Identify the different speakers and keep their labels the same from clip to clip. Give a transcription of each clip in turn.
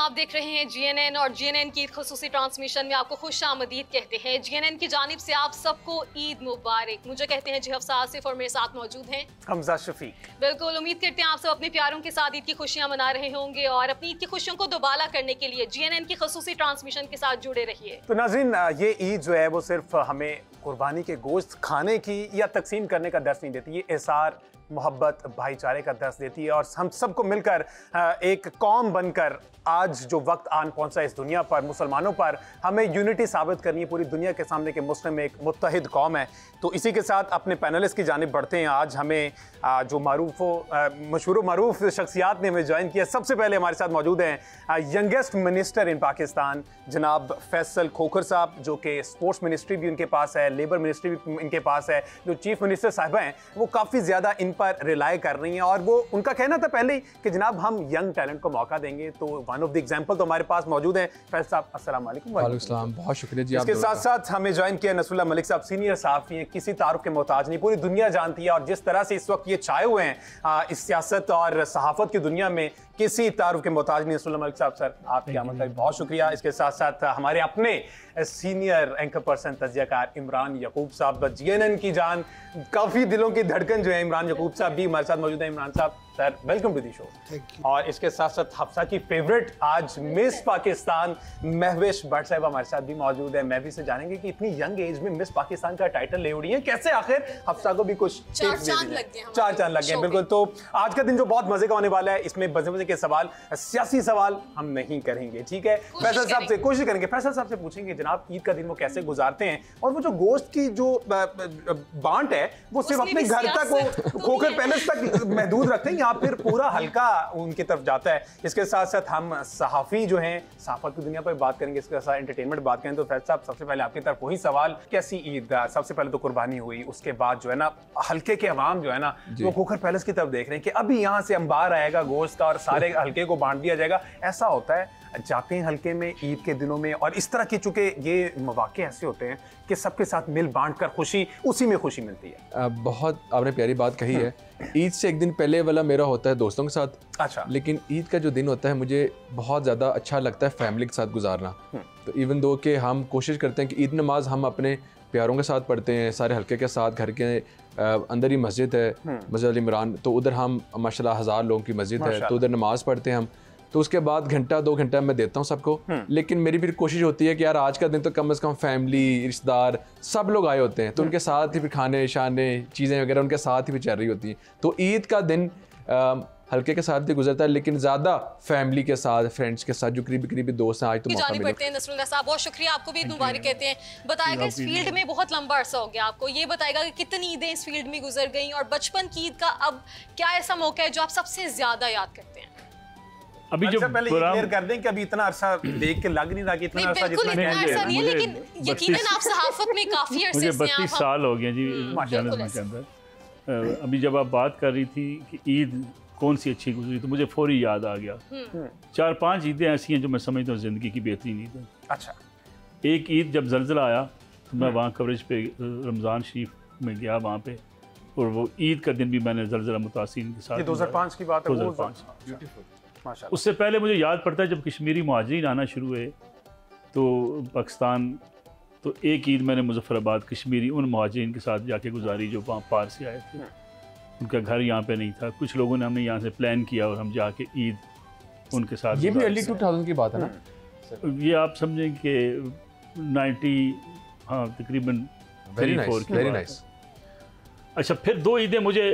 Speaker 1: आप देख रहे हैं GNN और GNN की ख़ुसूसी ट्रांसमिशन में आपको खुशामदीद कहते हैं। GNN की जानिब से आप सबको ईद मुबारक। मुझे कहते हैं जी हफ्सा आसिफ और मेरे साथ मौजूद हैं
Speaker 2: हमजा शफीक।
Speaker 1: बिल्कुल, उम्मीद करते हैं आप सब अपने प्यारों के साथ ईद की खुशियां मना रहे होंगे और अपनी ईद की खुशियों को दोबाला करने के लिए GNN की ख़ुसूसी ट्रांसमिशन के साथ जुड़े रहिए।
Speaker 2: तो नाज़रीन, ये ईद जो है वो सिर्फ हमें कुर्बानी के गोश्त खाने की या तकसीम करने का दर्स नहीं देती, ये एसार, मोहब्बत, भाईचारे का दर्स देती है। और हम सबको मिलकर एक कौम बनकर आज जो वक्त आन पहुंचा इस दुनिया पर, मुसलमानों पर, हमें यूनिटी साबित करनी है पूरी दुनिया के सामने कि मुस्लिम एक मुत्तहिद कौम है। तो इसी के साथ अपने पैनलिस्ट की जानिब बढ़ते हैं। आज हमें जो मशहूर मरूफ शख्सियात ने हमें ज्वाइन किया। सबसे पहले हमारे साथ मौजूद हैं यंगेस्ट मिनिस्टर इन पाकिस्तान जनाब फैसल खोखर साहब, जो कि स्पोर्ट्स मिनिस्ट्री भी उनके पास है, लेबर मिनिस्ट्री भी इनके पास है। जो चीफ मिनिस्टर साहिबा हैं वो काफ़ी ज़्यादा इन पर रिलाई कर रही हैं और वो उनका कहना था पहले ही कि जनाब हम यंग टैलेंट को मौका देंगे। तो वन ऑफ द एग्जांपल तो हमारे पास मौजूद हैं। फैसल साहब अस्सलाम वालेकुम।
Speaker 3: वालेकुम सलाम, बहुत शुक्रिया जी।
Speaker 2: इसके साथ साथ हमें ज्वाइन किया नसरुल्लाह मलिक साहब, सीनियर सहाफ़ी हैं, किसी तारुफ के मोहताज नहीं, पूरी दुनिया जानती है। और जिस तरह से इस वक्त ये छाए हुए हैं इस सियासत और सहाफ़त की दुनिया में, किसी तारुफ के मोहताज नहीं। नसरुल्लाह मलिक साहब, सर आपकी आमद का बहुत शुक्रिया। इसके साथ साथ हमारे अपने सीनियर एंकर पर्सन तजियाकार इमरान यकूब साहब, GNN की जान, काफ़ी दिलों की धड़कन जो है, इमरान यकूब साहब भी हमारे साथ मौजूद है। Imran sahab, sir welcome to the show. और इसके साथ साथ हफ्सा की फेवरेट आज मिस पाकिस्तान महविश भट्ट साहब हमारे साथ भी मौजूद है। महविश से जानेंगे कि इतनी यंग एज में मिस पाकिस्तान का टाइटल ले उड़ी है, कैसे आखिर हफ्सा को भी कुछ
Speaker 1: चार चांद लग गए।
Speaker 2: बिल्कुल। तो आज का दिन जो बहुत मजे का होने वाला है, इसमें मजे के सवाल, सियासी सवाल हम नहीं करेंगे, ठीक है। फैसल साहब से कोशिश करेंगे, फैसल साहब से पूछेंगे जनाब ईद का दिन वो कैसे गुजारते हैं और वो जो गोश्त की जो बांट है वो सिर्फ अपने घर तक खोखर पैलेस तक महदूद रखते हैं या फिर पूरा हल्का उनकी तरफ जाता है। इसके साथ साथ हम सहाफ़ी जो हैं, सहाफ़त की दुनिया पर बात करेंगे, इसके साथ एंटरटेनमेंट बात करें। तो फैसल साहब सबसे पहले आपकी तरफ वही सवाल, कैसी ईद? सबसे पहले तो कुर्बानी हुई, उसके बाद जो है ना हल्के के अवाम जो है ना वो खोखर पैलेस की तरफ देख रहे हैं कि अभी यहाँ से अंबार आएगा गोश्त का और सारे हल्के को बांट दिया जाएगा। ऐसा होता है जाते हैं हल्के में ईद के दिनों में, और इस तरह के चूंकि ये मौके ऐसे होते हैं कि सबके साथ मिल बांट कर खुशी, उसी में खुशी मिलती है।
Speaker 3: बहुत आपने प्यारी बात कही है। ईद से एक दिन पहले वाला मेरा होता है दोस्तों के साथ।
Speaker 2: अच्छा।
Speaker 3: लेकिन ईद का जो दिन होता है मुझे बहुत ज़्यादा अच्छा लगता है फैमिली के साथ गुजारना। तो इवन दो कि हम कोशिश करते हैं कि ईद नमाज हम अपने प्यारों के साथ पढ़ते हैं, सारे हल्के के साथ। घर के अंदर ही मस्जिद है, मस्जिद अल इमरान, तो उधर हम माशाल्लाह 1000 लोगों की मस्जिद है, तो उधर नमाज पढ़ते हैं हम। तो उसके बाद घंटा 2 घंटा मैं देता हूँ सबको। लेकिन मेरी फिर कोशिश होती है कि यार आज का दिन तो कम से कम फैमिली, रिश्तेदार सब लोग आए होते हैं, तो उनके साथ ही फिर खाने शाने चीज़ें वगैरह उनके साथ ही भी चल रही होती हैं। तो ईद का दिन हल्के के साथ भी गुजरता है, लेकिन ज़्यादा फैमिली के साथ, फ्रेंड्स के साथ, जो करीबी दोस्त हैं। आज तो मौका मिला।
Speaker 1: नसरुल्लाह साहब बहुत शुक्रिया, आपको भी मुबारक कहते हैं। बताएगा इस फील्ड में बहुत लंबा अरसा हो गया आपको, ये बताएगा कि कितनी ईदें इस फील्ड में गुजर गई और बचपन की ईद का अब क्या ऐसा मौका है जो आप सबसे ज्यादा याद करते हैं?
Speaker 4: अभी जो
Speaker 2: पहले क्लियर कर दें कि अभी इतना अरसा देख के लग नहीं रहा कि इतना अरसा जितना
Speaker 1: नहीं है, लेकिन यकीनन आप सहाफत में काफी अरसे
Speaker 4: मुझे 32 साल हो गए जी जर्नलिज्म के अंदर। अभी जब आप बात कर रही थी कि ईद कौन सी अच्छी गुजरी, तो मुझे फौरी याद आ गया 4-5 ईदें ऐसी हैं जो मैं समझता हूँ ज़िंदगी की बेहतरीन ईद है।
Speaker 2: अच्छा।
Speaker 4: एक ईद जब ज़लज़ला आया तो मैं वहाँ कवरेज पे रमज़ान शरीफ में गया वहाँ पे, और वो ईद का दिन भी मैंने ज़लज़ला मुतासिरीन के साथ।
Speaker 2: 2005 की बात है।
Speaker 4: 2005। उससे पहले मुझे याद पड़ता है जब कश्मीरी मुहाजिरीन आना शुरू हुए तो पाकिस्तान, तो एक ईद मैंने मुजफ्फराबाद कश्मीरी उन मुहाजिरीन के साथ जाके गुजारी जो वहाँ पार से आए थे। उनका घर यहाँ पे नहीं था, कुछ लोगों ने हमने यहाँ से प्लान किया और हम जाके ईद उनके साथ।
Speaker 3: ये भी अर्ली 2000 की बात है ना?
Speaker 4: ये आप समझें कि 90, हाँ तकरीबन 3-4 की बात है। अच्छा, फिर 2 ईदें मुझे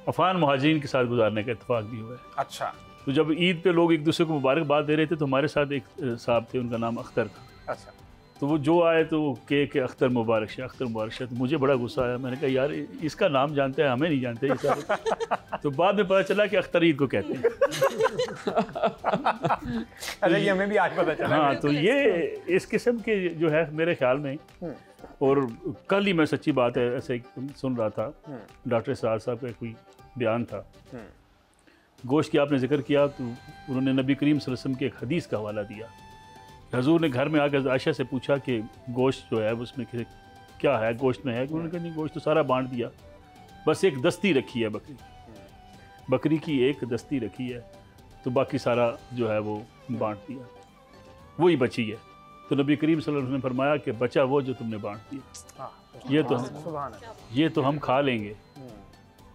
Speaker 4: अफगान मुहाजिरीन के साथ गुजारने का इत्तेफाक भी हुआ है।
Speaker 2: अच्छा।
Speaker 4: तो जब ईद पे लोग एक दूसरे को मुबारकबाद दे रहे थे तो हमारे साथ एक साहब थे, उनका नाम अख्तर था।
Speaker 2: अच्छा।
Speaker 4: तो वो जो आए तो वो के अख्तर मुबारक शाह, अख्तर मुबारक शाह। तो मुझे बड़ा गुस्सा आया, मैंने कहा यार इसका नाम जानते हैं, हमें नहीं जानते ये सारे। तो बाद में पता चला कि अख्तर ईद को कहते हैं।
Speaker 2: अरे ये हमें भी आज पता चला।
Speaker 4: हाँ, तो ये इस किस्म के जो है मेरे ख्याल में। और कल ही मैं सच्ची बात है ऐसे सुन रहा था, डॉक्टर इसरार साहब का कोई बयान था, गोश्त की आपने जिक्र किया तो उन्होंने नबी करीम सल्लल्लाहु अलैहि वसल्लम के एक हदीस का हवाला दिया। हजूर ने घर में आकर आयशा से पूछा कि गोश्त जो है उसमें क्या है, गोश्त में है? उन्होंने कहा नहीं, गोश्त तो सारा बांट दिया, बस एक दस्ती रखी है बकरी की एक दस्ती रखी है, तो बाकी सारा जो है वो बांट दिया, वही बची है। तो नबी करीम सल्लल्लाहु अलैहि वसल्लम ने फरमाया कि बचा वो जो तुमने बांट दिया, ये तो हम खा लेंगे,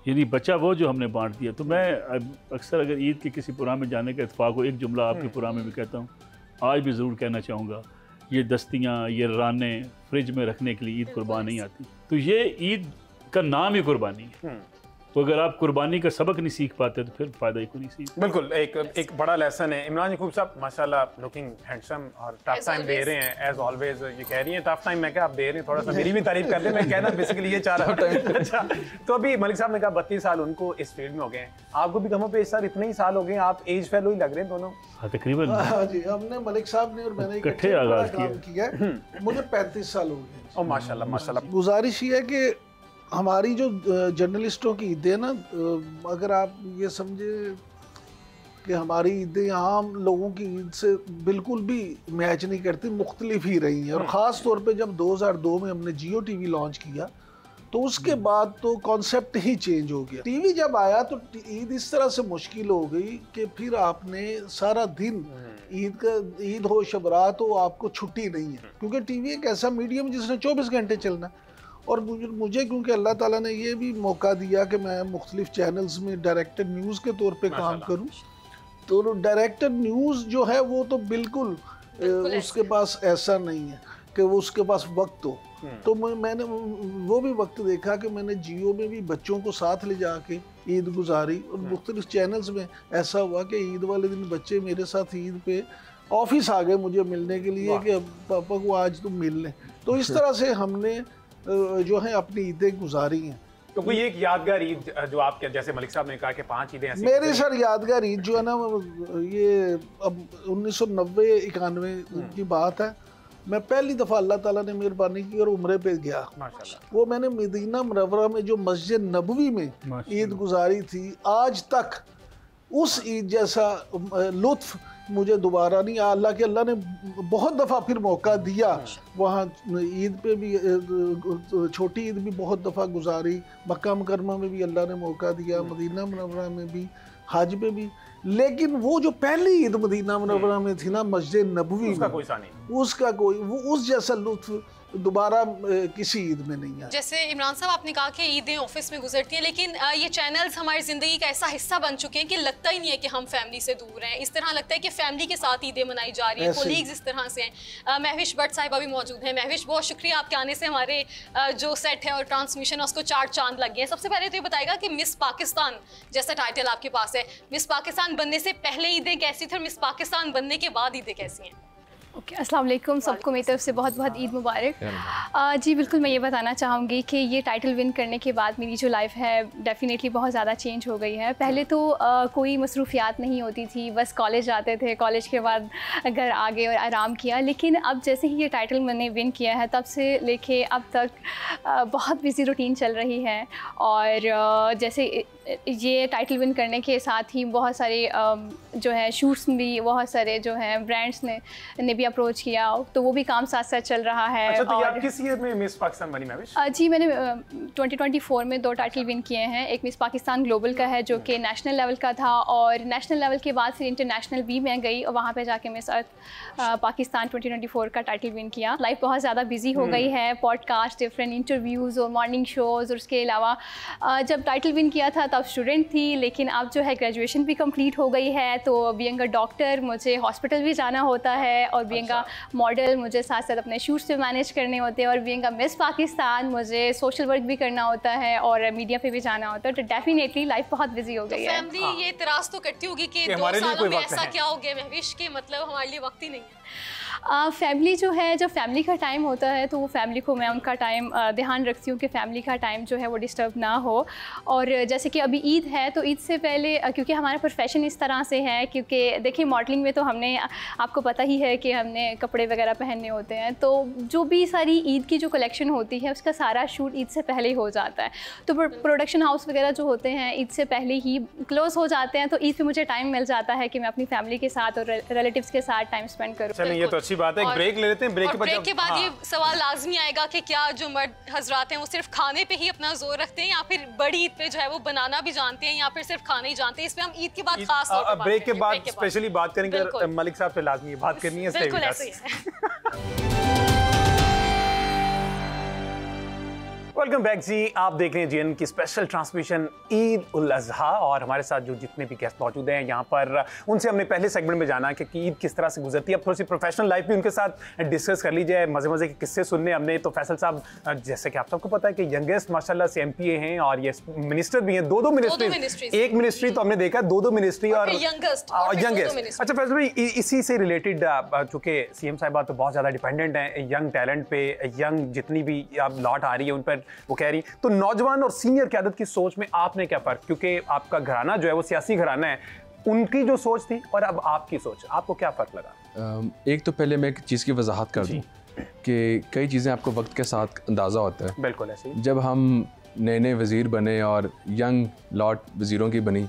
Speaker 4: यानी बचा वो जो हमने बांट दिया। तो मैं अक्सर अगर ईद के किसी प्रोग्राम में जाने का इत्तेफाक हो, एक जुमला आपके प्रोग्राम में भी कहता हूँ, आज भी ज़रूर कहना चाहूँगा, ये दस्तियाँ, ये राने फ्रिज में रखने के लिए ईद कुर्बान नहीं आती। तो ये ईद का नाम ही कुर्बानी है। तो अगर आप कुर्बानी का सबक नहीं सीख पाते तो फिर फ़ायदा ही कोई नहीं सीख।
Speaker 2: बिल्कुल, एक बड़ा लेसन है। इमरान याकूब साहब माशाल्लाह लुकिंग हैंडसम और टफ टाइम दे रहे हैं एज ऑलवेज। ये कह रही हैं टफ टाइम, मैं क्या आप दे रहे हैं, थोड़ा सा मेरी भी तारीफ कर दें। मैं कहना बेसिकली ये चाह रहा था। अच्छा, तो अभी मलिक साहब ने कहा 32 साल उनको इस फील्ड में हो गए हैं, आपको भी कमो पे इस साल इतने ही साल हो गए, आप एज फेलो ही लग रहे हैं दोनों।
Speaker 4: हाँ तकरीबन।
Speaker 5: हाँ जी, हमने मलिक साहब ने और मैंने
Speaker 4: इकट्ठे आगाज
Speaker 5: किया। मुझे 35 साल हो गए।
Speaker 2: और माशाल्लाह माशाल्लाह।
Speaker 5: गुजारिश ये है कि हमारी जो जर्नलिस्टों की ईदें ना, अगर आप ये समझे कि हमारी ईदें आम लोगों की ईद से बिल्कुल भी मैच नहीं करती, मुख्तलिफ ही रही हैं। और ख़ास तौर पे जब 2002 में हमने जियो टीवी लॉन्च किया तो उसके बाद तो कॉन्सेप्ट ही चेंज हो गया। टीवी जब आया तो ईद इस तरह से मुश्किल हो गई कि फिर आपने सारा दिन ईद हो शबरात हो, आपको छुट्टी नहीं है, क्योंकि टीवी एक ऐसा मीडियम जिसने 24 घंटे चलना। और मुझे क्योंकि अल्लाह ताला ने ये भी मौका दिया कि मैं मुख्तलिफ चैनल्स में डायरेक्टर न्यूज़ के तौर पे काम करूं, तो डायरेक्टर न्यूज़ जो है वो तो बिल्कुल उसके पास ऐसा नहीं है कि वो उसके पास वक्त हो। तो मैंने वो भी वक्त देखा कि मैंने जियो में भी बच्चों को साथ ले जाके ईद गुजारी, और मुख्तलिफ चैनल्स में ऐसा हुआ कि ईद वाले दिन बच्चे मेरे साथ ईद पे ऑफिस आ गए मुझे मिलने के लिए कि पापा को आज तुम मिल लें। तो इस तरह से हमने जो है अपनी ईदें गुजारी हैं।
Speaker 2: तो कोई एक यादगार ईद जो आपके, जैसे मलिक साहब ने कहा कि 5 ईदें ऐसी
Speaker 5: मेरे सर यादगार ईद जो है ना, ये अब 1990-91 की बात है। मैं पहली दफ़ा अल्लाह ताला ने मेहरबानी की और उम्रे पे गया माशाल्लाह। वो मैंने मदीना मुनव्वरा में जो मस्जिद नबवी में ईद गुजारी थी, आज तक उस ईद जैसा लुत्फ मुझे दोबारा नहीं। अल्लाह ने बहुत दफ़ा फिर मौका दिया, वहाँ ईद पे भी, छोटी ईद भी बहुत दफ़ा गुजारी, मक्का मुकरमा में भी अल्लाह ने मौका दिया, मदीना मुनव्वरा में भी, हज पे भी। लेकिन वो जो पहली ईद मदीना मुनव्वरा में थी ना, मस्जिद नबवी
Speaker 2: उसका
Speaker 5: में,
Speaker 2: कोई सा नहीं,
Speaker 5: उसका कोई वो उस जैसा लुत्फ दोबारा किसी ईद में नहीं है।
Speaker 1: जैसे इमरान साहब आपने कहा कि ईदें ऑफिस में गुजरती हैं, लेकिन ये चैनल्स हमारी ज़िंदगी का ऐसा हिस्सा बन चुके हैं कि लगता ही नहीं है कि हम फैमिली से दूर हैं। इस तरह लगता है कि फैमिली के साथ ईदें मनाई जा रही हैं, कोलीग्स इस तरह से हैं। महविश भट्ट साहिबा भी मौजूद हैं। महविश, बहुत शुक्रिया आपके आने से हमारे जो सेट है और ट्रांसमिशन है उसको 4 चांद लग गए हैं। सबसे पहले तो ये बताएगा कि मिस पाकिस्तान जैसा टाइटल आपके पास है, मिस पाकिस्तान बनने से पहले ईदें कैसी थी और मिस पाकिस्तान बनने के बाद ईदें कैसी हैं?
Speaker 6: ओके, अस्सलाम वालेकुम, सबको मेरी तरफ से बहुत बहुत ईद मुबारक। जी बिल्कुल, मैं ये बताना चाहूँगी कि ये टाइटल विन करने के बाद मेरी जो लाइफ है डेफिनेटली बहुत ज़्यादा चेंज हो गई है। पहले तो कोई मसरूफियात नहीं होती थी, बस कॉलेज जाते थे, कॉलेज के बाद घर आ गए और आराम किया। लेकिन अब जैसे ही ये टाइटल मैंने विन किया है, तब से लेके अब तक बहुत बिजी रूटीन चल रही है। और जैसे ये टाइटल विन करने के साथ ही बहुत सारे जो है शूट्स भी, बहुत सारे जो हैं ब्रांड्स ने भी अप्रोच किया, तो वो भी काम साथ साथ चल रहा है।
Speaker 2: अच्छा, तो और किस ईयर में मिस पाकिस्तान बनी महविश?
Speaker 6: जी मैंने 2024 में 2 टाइटल विन किए हैं। एक मिस पाकिस्तान ग्लोबल का है जो कि नेशनल लेवल का था, और नेशनल लेवल के बाद फिर इंटरनेशनल भी मैं गई और वहाँ पे जाके मिस अर्थ पाकिस्तान 2024 का टाइटल विन किया। लाइफ बहुत ज़्यादा बिजी हो गई है, पॉडकास्ट, डिफरेंट इंटरव्यूज़ और मॉर्निंग शोज़, और उसके अलावा जब टाइटल विन किया था तब स्टूडेंट थी, लेकिन अब जो है ग्रेजुएशन भी कंप्लीट हो गई है। तो बीइंग अ डॉक्टर मुझे हॉस्पिटल भी जाना होता है, और बीइंग अ मॉडल मुझे साथ साथ अपने शूट्स पे मैनेज करने होते हैं, और बीइंग अ मिस पाकिस्तान मुझे सोशल वर्क भी करना होता है और मीडिया पे भी जाना होता है। तो डेफिनेटली लाइफ बहुत बिजी हो गई है।
Speaker 1: फैमिली ये इतराज़ तो करती होगी कि 2 सालों में ऐसा क्या हो गया महविश के, मतलब हमारे लिए वक्त ही नहीं है।
Speaker 6: फैमिली जो है, जब फैमिली का टाइम होता है तो वो फैमिली को मैं उनका टाइम ध्यान रखती हूँ कि फैमिली का टाइम जो है वो डिस्टर्ब ना हो। और जैसे कि अभी ईद है, तो ईद से पहले क्योंकि हमारा प्रोफेशन इस तरह से है, क्योंकि देखिए मॉडलिंग में तो हमने, आपको पता ही है कि हमने कपड़े वगैरह पहनने होते हैं, तो जो भी सारी ईद की जो कलेक्शन होती है उसका सारा शूट ईद से पहले ही हो जाता है। तो प्रोडक्शन हाउस वगैरह जो होते हैं ईद से पहले ही क्लोज़ हो जाते हैं, तो ईद पे मुझे टाइम मिल जाता है कि मैं अपनी फैमिली के साथ और रिलेटिव्स के साथ टाइम स्पेंड करूँ।
Speaker 2: चलिए, ये तो अच्छी बात है, एक ब्रेक ले लेते हैं।
Speaker 1: ब्रेक के बाद ये सवाल लाजमी आएगा कि क्या जो मर्द हजरात हैं वो सिर्फ खाने पे ही अपना जोर रखते हैं या फिर बड़ी ईद पे जो है वो बनाना भी जानते हैं या फिर सिर्फ खाना ही जानते हैं? इस पे हम ईद के बाद खास तौर पे
Speaker 2: ब्रेक के बाद स्पेशली बात करेंगे। मलिक साहब से लाजमी बात करनी है।
Speaker 1: बिल्कुल ऐसे ही है।
Speaker 2: वेलकम बैक जी, आप देख रहे हैं जीएन की स्पेशल ट्रांसमिशन ईद उल अजहा और हमारे साथ जो जितने भी गेस्ट मौजूद हैं यहाँ पर, उनसे हमने पहले सेगमेंट में जाना कि ईद किस तरह से गुजरती है। अब थोड़ी सी प्रोफेशनल लाइफ भी उनके साथ डिस्कस कर ली जाए, मज़े मज़े के किस्से सुनने हमने। तो फैसल साहब, जैसे कि आप सबको पता है कि यंगेस्ट माशाल्लाह से MPA हैं और ये मिनिस्टर भी हैं, दो मिनिस्ट्री। एक मिनिस्ट्री तो हमने देखा, दो मिनिस्ट्री और यंगेस्ट। अच्छा फैसल भाई, इसी से रिलेटेड, चूँकि CM साहिबा तो बहुत ज़्यादा डिपेंडेंट हैं यंग टैलेंट पे, यंग जितनी भी अब लॉट आ रही है उन पर वो कह रही, तो नौजवान और सीनियर क़यादत की सोच में आपने क्या फर्क, क्योंकि आपका घराना जो है वो सियासी घराना है, उनकी जो सोच थी और अब आपकी सोच, आपको क्या फ़र्क लगा?
Speaker 3: एक तो पहले मैं एक चीज़ की वजाहत कर दूँ कि कई चीज़ें आपको वक्त के साथ अंदाज़ा होता है।
Speaker 2: बिल्कुल ऐसे ही।
Speaker 3: जब हम नए वज़ीर बने और यंग लॉट वज़ीरों की बनी,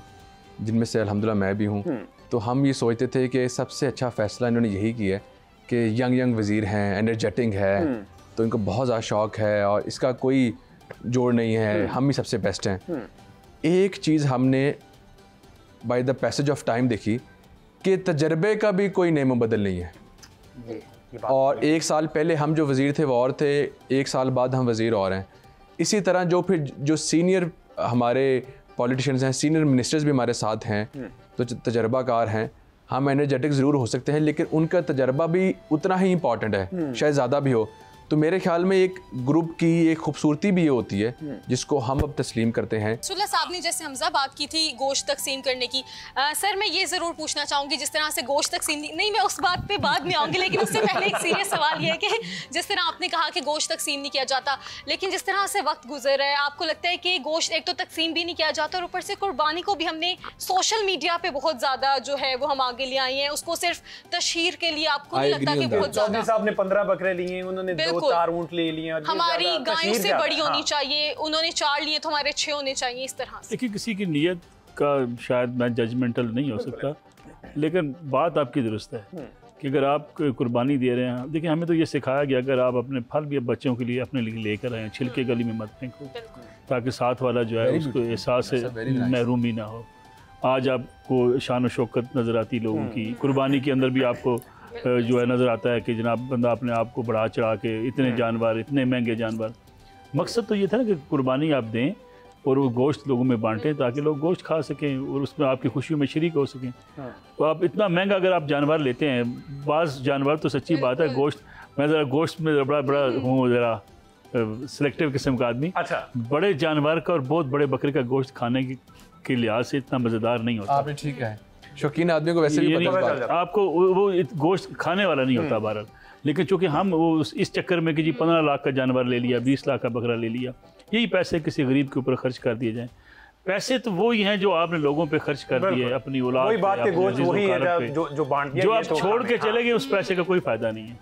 Speaker 3: जिनमें से अल्हम्दुलिल्लाह मैं भी हूँ, तो हम ये सोचते थे कि सबसे अच्छा फ़ैसला इन्होंने यही किया है कि यंग वज़ीर हैं, एनर्जेटिक है, तो इनको बहुत ज़्यादा शौक़ है और इसका कोई जोड़ नहीं है, हम ही सबसे बेस्ट हैं। एक चीज़ हमने by the passage of time देखी कि तजर्बे का भी कोई नेमो बदल नहीं है। और एक साल पहले हम जो वज़ीर थे वो और थे, एक साल बाद हम वज़ीर और हैं। इसी तरह जो सीनियर हमारे पॉलिटिशियंस हैं, सीनियर मिनिस्टर्स भी हमारे साथ हैं, तो तजर्बाकार हैं। हम एनर्जेटिक ज़रूर हो सकते हैं लेकिन उनका तजर्बा भी उतना ही इम्पॉर्टेंट है, शायद ज़्यादा भी हो। तो मेरे ख्याल में एक ग्रुप की एक खूबसूरती भी ये होती है जिसको हम अब तस्लीम करते हैं।
Speaker 1: सुल्ला साहब ने जैसे हमजा बात की थी गोश्त तकसीम करने की, सर मैं ये ज़रूर पूछना चाहूँगी, जिस तरह से गोश्त तकसीम नहीं, मैं उस बात पे बाद में आऊँगी, लेकिन उससे पहले एक सीरियस सवाल ये है कि जिस तरह आपने कहा कि गोश्त तकसीम नहीं किया जाता, लेकिन जिस तरह से वक्त गुजर रहा है, आपको लगता है कि गोश्त एक तो तकसीम भी नहीं किया जाता और ऊपर से कुर्बानी को भी हमने सोशल मीडिया पे बहुत ज़्यादा जो है वो हम आगे ले आए हैं, उसको सिर्फ तशहीर के लिए, आपको नहीं लगता कि बहुत ज़्यादा?
Speaker 2: साहब ने 15 बकरे लिए, उन्होंने 4 ऊंट ले लिए,
Speaker 1: हमारी गायों से बड़ी होनी चाहिए, उन्होंने 4 लिए तो हमारे 6 होने चाहिए, इस तरह से।
Speaker 4: देखिए, किसी की नीयत का शायद मैं जजमेंटल नहीं हो सकता, लेकिन बात आपकी दुरुस्त है कि अगर आप कुर्बानी दे रहे हैं, देखिए हमें तो ये सिखाया गया अगर आप अपने फल भी बच्चों के लिए अपने लिए लेकर आए, छिलके गली में मत फेंको, ताकि साथ वाला जो है उसको एहसास से महरूमी ना हो। आज आपको शान व शौकत नज़र आती लोगों की, कुर्बानी के अंदर भी आपको जो है नज़र आता है कि जनाब बंदा अपने आप को बढ़ा चढ़ा के इतने जानवर, इतने महंगे जानवर। मकसद तो ये था ना कि कुर्बानी आप दें और वो गोश्त लोगों में बांटें ताकि लोग गोश्त खा सकें और उसमें आपकी खुशियों में शरीक हो सकें। तो आप इतना महंगा अगर आप जानवर लेते हैं, बाज़ जानवर तो सच्ची बात है, गोश्त मैं ज़रा गोश्त में बड़ा हूँ, ज़रा सिलेक्टिव किस्म का आदमी।
Speaker 2: अच्छा,
Speaker 4: बड़े जानवर का और बहुत बड़े बकरे का गोश्त खाने के लिहाज से इतना मज़ेदार नहीं होता।
Speaker 3: आपने ठीक है, शौकीन आदमी को वैसे भी
Speaker 4: आपको वो गोश्त खाने वाला नहीं होता बहरहाल, लेकिन चूंकि हम वो इस चक्कर में कि जी 15 लाख का जानवर ले लिया, 20 लाख का बकरा ले लिया, यही पैसे किसी गरीब के ऊपर खर्च कर दिए जाएं। पैसे तो वो ही हैं जो आपने लोगों पे खर्च कर दिए, अपनी औलाद
Speaker 2: वही बात के गोश्त वही है जो बांट दिया,
Speaker 4: जो आप छोड़ के चले गए, उस पैसे का कोई फायदा नहीं है।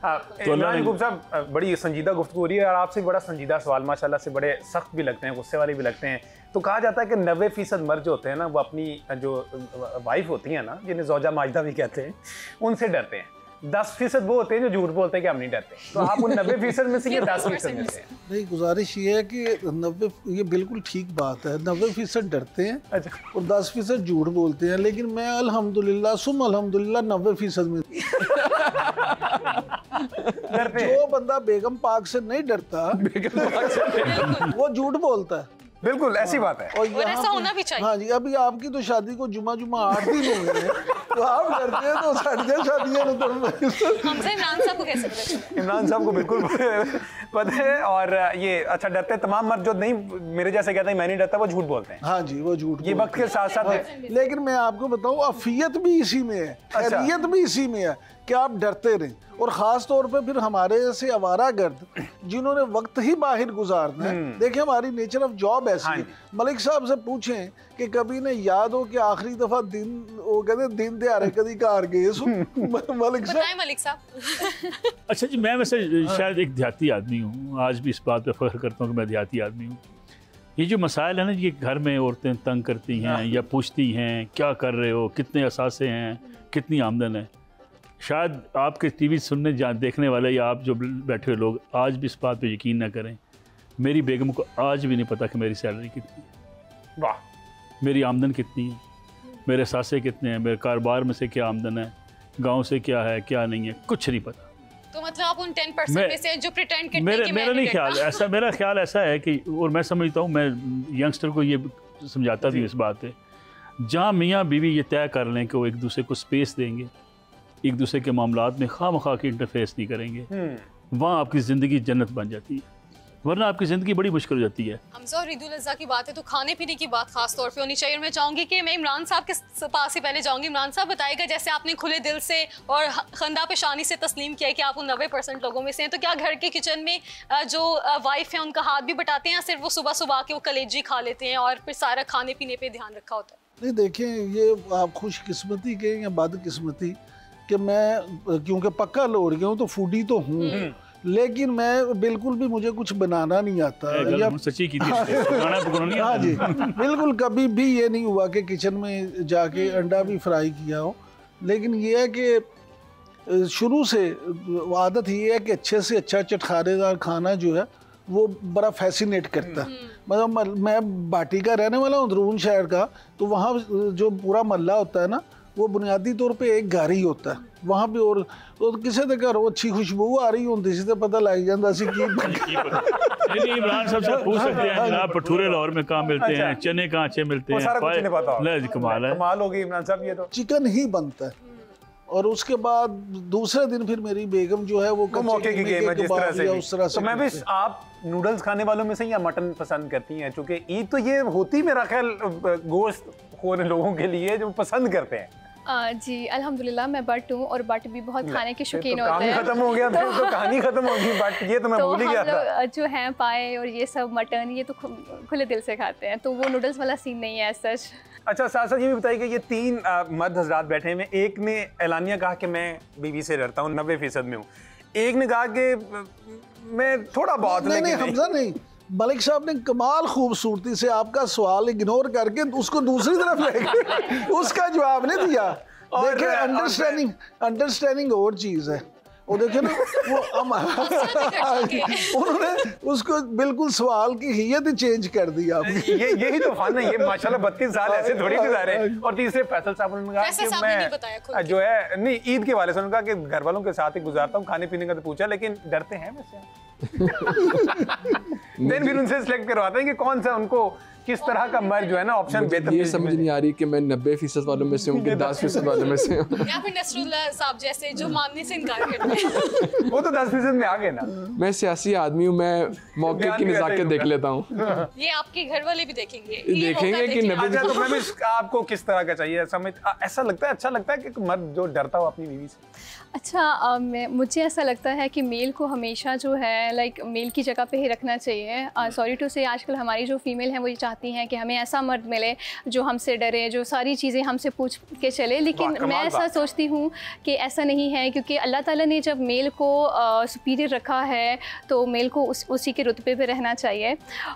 Speaker 2: तो इमरान गुप्ता साहब, बड़ी संजीदा गुफ्तगू हो रही है और आपसे बड़ा संजीदा सवाल माशाल्लाह से बड़े सख्त भी लगते हैं, गुस्से वाले भी लगते हैं। तो कहा जाता है कि 90% मर्द जो होते हैं ना, वो अपनी जो वाइफ होती हैं ना, जिन्हें ज़ौजा माजदा भी कहते हैं, उनसे डरते हैं। 10% वो होते हैं जो झूठ बोलते हैं कि हम नहीं डरते। तो आप उन 90% में से ये 10% में से हैं।
Speaker 5: नहीं, गुजारिश ये है कि 90, ये बिल्कुल ठीक बात है, 90% डरते हैं और 10% झूठ बोलते हैं, लेकिन मैं अल्हम्दुलिल्लाह 90% में जो बंदा बेगम पाक से नहीं डरता वो झूठ बोलता है।
Speaker 2: बिल्कुल ऐसी बात है
Speaker 1: और ऐसा होना भी चाहिए।
Speaker 5: हाँ जी, अभी आपकी तो शादी को जुमा 8 दिन हो गए हैं, तो आप डरते हैं तो शादियाँ
Speaker 1: इमरान साहब को कैसे पता चला?
Speaker 2: इमरान साहब को बिल्कुल पता है। और ये अच्छा, डरते हैं तमाम मर्द जो नहीं मेरे जैसे कहते हैं मैं नहीं डरता, वो झूठ बोलते हैं।
Speaker 5: हाँ जी, वो झूठ,
Speaker 2: ये वक्त के साथ साथ है।
Speaker 5: लेकिन मैं आपको बताऊं, अफियत भी इसी में है, खैरियत भी इसी में है कि आप डरते रहें। और ख़ास तौर पे फिर हमारे जैसे आवारा गर्द जिन्होंने वक्त ही बाहर गुजारना है, देखिए हमारी नेचर ऑफ जॉब ऐसी है। मलिक साहब से पूछें कि कभी ने याद हो कि आखिरी दफ़ा दिन, वो कहते दिन दिहाड़े कभी कार गए मलिक
Speaker 1: साहब?
Speaker 4: अच्छा जी, मैं वैसे शायद एक देहाती आदमी हूँ, आज भी इस बात पर फ़ख्र करता हूँ कि मैं देहाती आदमी हूँ। ये जो मसाइल है ना, ये घर में औरतें तंग करती हैं या पूछती हैं क्या कर रहे हो, कितने असासे हैं, कितनी आमदन है, शायद आपके टीवी सुनने देखने वाले या आप जो बैठे हुए लोग आज भी इस बात पे यकीन ना करें, मेरी बेगम को आज भी नहीं पता कि मेरी सैलरी कितनी है,
Speaker 2: वाह,
Speaker 4: मेरी आमदन कितनी है, मेरे सासे कितने हैं, मेरे कारोबार में से क्या आमदन है, गांव से क्या है क्या नहीं है, कुछ नहीं पता।
Speaker 1: तो मतलब आप उन 10% में से जो प्रिटेंड करते हैं कि
Speaker 4: मेरा नहीं ख्याल ऐसा, मेरा ख्याल ऐसा है कि, और मैं समझता हूँ, मैं यंगस्टर को ये समझाता भी इस बात है, जहाँ मियाँ बीवी ये तय कर लें कि वो एक दूसरे को स्पेस देंगे, एक दूसरे के मामलात में खामखा के इंटरफेस नहीं करेंगे, वहाँ आपकी ज़िंदगी जन्नत बन जाती है, वरना आपकी ज़िंदगी बड़ी मुश्किल हो जाती है।
Speaker 1: हमजा और ईद उल अज़हा की बात है तो खाने पीने की बात खास तौर पे होनी चाहिए। और मैं चाहूँगी कि मैं इमरान साहब के पास से पहले जाऊँगी। इमरान साहब बताइएगा, जैसे आपने खुले दिल से और खंदा पेशानी से तस्लीम किया कि आप उन 90% लोगों में से हैं, तो क्या घर के किचन में जो वाइफ है उनका हाथ भी बटाते हैं या सिर्फ वो सुबह सुबह के वो कलेजी खा लेते हैं और फिर सारा खाने पीने पर ध्यान रखा होता है?
Speaker 5: नहीं, देखें, ये आप खुशकिस्मती के या बदकिस्मती कि मैं क्योंकि पक्का लोड गया हूँ तो फूडी तो हूँ, लेकिन मैं बिल्कुल भी मुझे कुछ बनाना नहीं आता या
Speaker 4: सच्ची की नहीं।
Speaker 5: हाँ जी, बिल्कुल कभी भी ये नहीं हुआ कि किचन में जाके अंडा भी फ्राई किया हो, लेकिन ये है कि शुरू से आदत ये है कि अच्छे से अच्छा चटखारेदार खाना जो है वो बड़ा फैसिनेट करता है। मतलब मैं बाटी का रहने वाला हूँ, दरून शहर का, तो वहाँ जो पूरा मल्ला होता है ना, वो बुनियादी तौर पे एक घर ही होता है वहाँ पे, और तो किसी के घर अच्छी खुशबू आ रही होती सी तो पता लग जाता सी कि
Speaker 4: इमरान साहब से पूछ सकते हैं जनाब भटूरे लाहौर में कहाँ मिलते हैं, चने कहाँ अच्छे मिलते हैं,
Speaker 2: कमाल होगी इमरान साहब। ये तो
Speaker 5: चिकन ही बनता है, और उसके बाद दूसरे दिन फिर मेरी बेगम जो है वो
Speaker 2: मौके की गेम है जिस तरह से
Speaker 5: उस तरह से।
Speaker 2: तो मैं भी, आप नूडल्स खाने वालों में से या मटन पसंद करती हैं? क्योंकि ईद तो ये होती मेरा ख्याल गोश्त खोर लोगों के लिए जो पसंद करते हैं।
Speaker 6: जी अल्हम्दुलिल्लाह मैं बट हूँ, और बट भी बहुत खाने के शौकीन होते
Speaker 2: हैं। खत्म हो गया तो कहानी खत्म होगी, बट ये तो मैं भूल ही गया था।
Speaker 6: जो हैं पाए और ये सब मटन ये तो खुले दिल से खाते हैं, तो वो नूडल्स वाला सीन नहीं है सच। अच्छा,
Speaker 2: साथ साथ ये भी बताइए कि ये 3 मर्द हजरात बैठे हैं, एक ने ऐलानिया कहा कि मैं बीवी से डरता हूँ, 90% में हूँ, एक ने कहा कि मैं थोड़ा बहुत।
Speaker 5: नहीं, हमजा नहीं, मलिक साहब ने कमाल खूबसूरती से आपका सवाल इग्नोर करके उसको दूसरी तरफ ले गए, उसका जवाब नहीं दिया। देखिए, अंडरस्टैंडिंग और चीज़ है, वो देखे ना, वो उन्होंने उसको बिल्कुल सवाल की हियत ही चेंज कर दी आपकी।
Speaker 2: यही तो फन है, ये माशाल्लाह 32 साल ऐसे थोड़ी गुजारे। और तीसरे फैसल साहब उन्होंने कहा कि मैं जो है नहीं ईद के वाले से उन्होंने कहा कि घर वालों के साथ ही गुजारता हूँ, खाने पीने का तो पूछा, लेकिन डरते हैं वैसे। देन फिर उनसे सिलेक्ट करवाते हैं कि कौन सा उनको किस तरह का मर्द जो है ना ऑप्शन बेहतर।
Speaker 3: ये समझ नहीं आ रही कि मैं 90% वालों में से हूँ कि 10% वालों में से हूँ,
Speaker 1: या फिर नसरुल्लाह साहब जैसे जो मानने से इनकार करते हैं।
Speaker 2: वो तो 10% में आ गए ना।
Speaker 3: मैं सियासी आदमी हूँ, मैं मौके की नज़ाकत देख लेता हूँ।
Speaker 1: ये आपके घर वाले भी देखेंगे
Speaker 3: कि 90%।
Speaker 2: तो मैं भी आपको किस तरह का चाहिए, समझ ऐसा लगता है, अच्छा लगता है कि मर्द जो डरता हो अपनी बीवी से?
Speaker 6: अच्छा, मुझे ऐसा लगता है कि मेल को हमेशा जो है लाइक मेल की जगह पे ही रखना चाहिए। सॉरी टू से आजकल हमारी जो फीमेल हैं वो ये चाहती हैं कि हमें ऐसा मर्द मिले जो हमसे डरे, जो सारी चीज़ें हमसे पूछ के चले, लेकिन मैं ऐसा सोचती हूँ कि ऐसा नहीं है, क्योंकि अल्लाह ताला ने जब मेल को सुपीरियर रखा है तो मेल को उसी के रुतबे पे रहना चाहिए।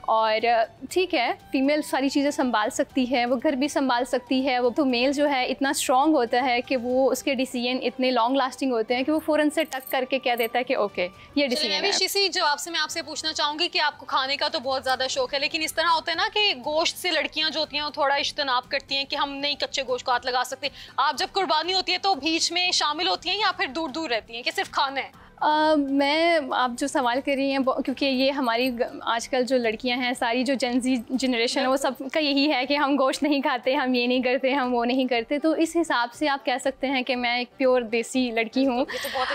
Speaker 6: और ठीक है, फीमेल सारी चीज़ें संभाल सकती है, वो घर भी संभाल सकती है, वो तो मेल जो है इतना स्ट्रॉन्ग होता है कि वो उसके डिसीजन इतने लॉन्ग लास्टिंग होते हैं कि वो फ़ौरन से टक करके कह देता है कि ओके ये डिसीजन है।
Speaker 1: इसी जवाब से मैं आपसे पूछना चाहूँगी कि आपको खाने का तो बहुत ज़्यादा शौक है, लेकिन इस तरह होता है ना कि गोश्त से लड़कियां जो होती हैं वो थोड़ा इज्तनाब करती हैं कि हम नहीं कच्चे गोश्त को हाथ लगा सकते। आप जब कुर्बानी होती है तो बीच में शामिल होती हैं या फिर दूर दूर रहती हैं कि सिर्फ खाना है?
Speaker 6: मैं आप जो सवाल कर रही हैं, क्योंकि ये हमारी आजकल जो लड़कियां हैं सारी जो जेनजी जनरेशन है वो सब का यही है कि हम गोश्त नहीं खाते, हम ये नहीं करते, हम वो नहीं करते, तो इस हिसाब से आप कह सकते हैं कि मैं एक प्योर देसी लड़की हूँ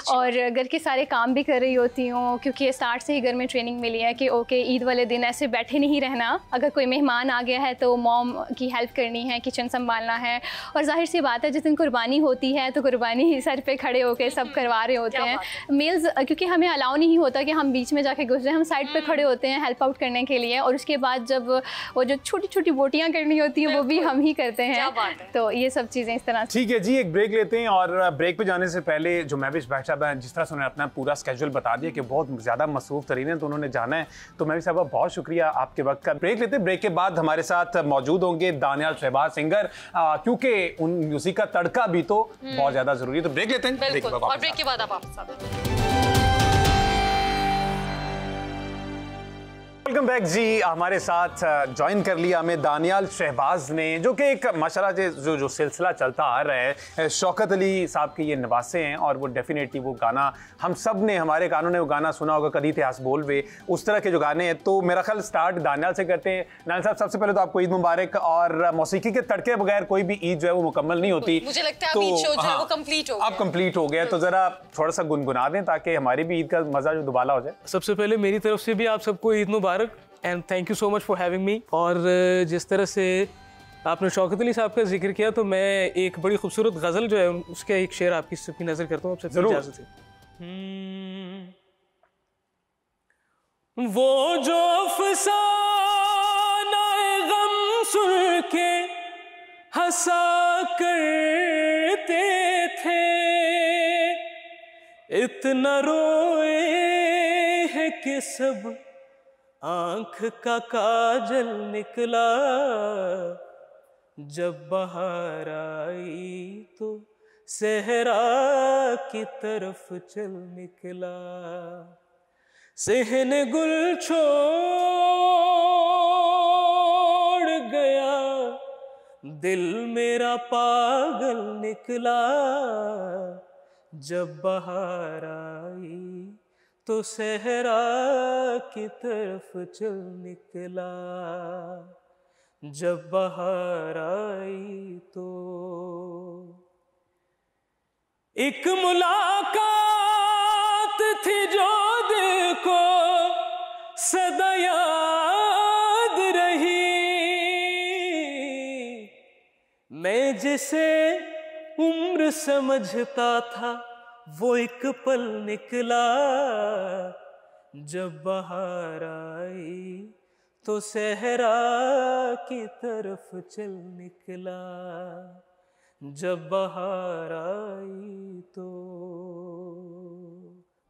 Speaker 6: और घर के सारे काम भी कर रही होती हूँ, क्योंकि स्टार्ट से ही घर में ट्रेनिंग मिली है कि ओके ईद वाले दिन ऐसे बैठे नहीं रहना, अगर कोई मेहमान आ गया है तो मॉम की हेल्प करनी है, किचन संभालना है। और जाहिर सी बात है जिस दिन कुर्बानी होती है तो कुर्बानी ही सर पे खड़े होकर सब करवा रहे होते हैं। मेल फीमेल्स क्योंकि हमें अलाउ नहीं होता कि हम बीच में जाके घुस जाए, हम साइड पे खड़े होते हैं हेल्प आउट करने के लिए, और उसके बाद जब वो जो छोटी छोटी बोटियाँ करनी होती हैं वो भी हम ही करते हैं। तो ये सब चीज़ें इस तरह से।
Speaker 2: ठीक है जी, एक ब्रेक लेते हैं, और ब्रेक पे जाने से पहले जो महविश भाई साहब हैं, जिस तरह से उन्होंने अपना पूरा स्केड्यूल बता दिया कि बहुत ज़्यादा मसरूफ तरीन है, तो उन्होंने जाना है, तो महविश साहब बहुत शुक्रिया आपके वक्त का। ब्रेक लेते हैं, ब्रेक के बाद हमारे साथ मौजूद होंगे दानियाल शहबाज सिंगर, क्योंकि उन म्यूजिक का तड़का भी तो बहुत ज़्यादा जरूरी है। तो ब्रेक लेते हैं,
Speaker 1: और ब्रेक के बाद आप वापस आते हैं।
Speaker 2: वेलकम बैक जी। हमारे साथ ज्वाइन कर लिया हमें दानियाल शहबाज ने, जो कि एक माशाल्लाह जो सिलसिला चलता आ रहा है, शौकत अली साहब के ये नवासे हैं, और वो डेफिनेटली वो गाना हम सब ने, हमारे कानों ने वो गाना सुना होगा, कदी इतिहास बोल वे, उस तरह के जो गाने हैं। तो मेरा ख्याल स्टार्ट दानियाल से करते हैं। दानियाल साहब, सबसे पहले तो आपको ईद मुबारक, और मौसीकी के तड़के बगैर कोई भी ईद जो है वो मुकम्मल नहीं होती।
Speaker 1: मुझे लगता है ईद शो जो है वो कंप्लीट हो गया।
Speaker 2: अब कंप्लीट हो गया, तो जरा थोड़ा सा गुनगुना दें ताकि हमारी भी ईद का मजा जो दुबाला हो जाए।
Speaker 7: सबसे पहले मेरी तरफ से भी आप सबको ईद मुबारक, and thank you so much for having me. और जिस तरह से आपने शौकत अली साहब का जिक्र किया, तो मैं एक बड़ी खूबसूरत गज़ल जो है उसका एक शेर आपकी सबकी नज़र करता हूँ, आपसे इजाज़त है। वो जो अफ़साना गम सुन के हंसा करते थे, इतना रोए है कि सब आँख का काजल निकला, जब बहार आई तो सहरा की तरफ चल निकला। सहन गुल छोड़ गया, दिल मेरा पागल निकला, जब बहार आई तो सहरा की तरफ चल निकला, जब बहार आई तो। एक मुलाकात थी जो दिल को सदा याद रही, मैं जिसे उम्र समझता था वो एक पल निकला, जब बहार आई तो सहरा की तरफ चल निकला, जब बहार आई तो।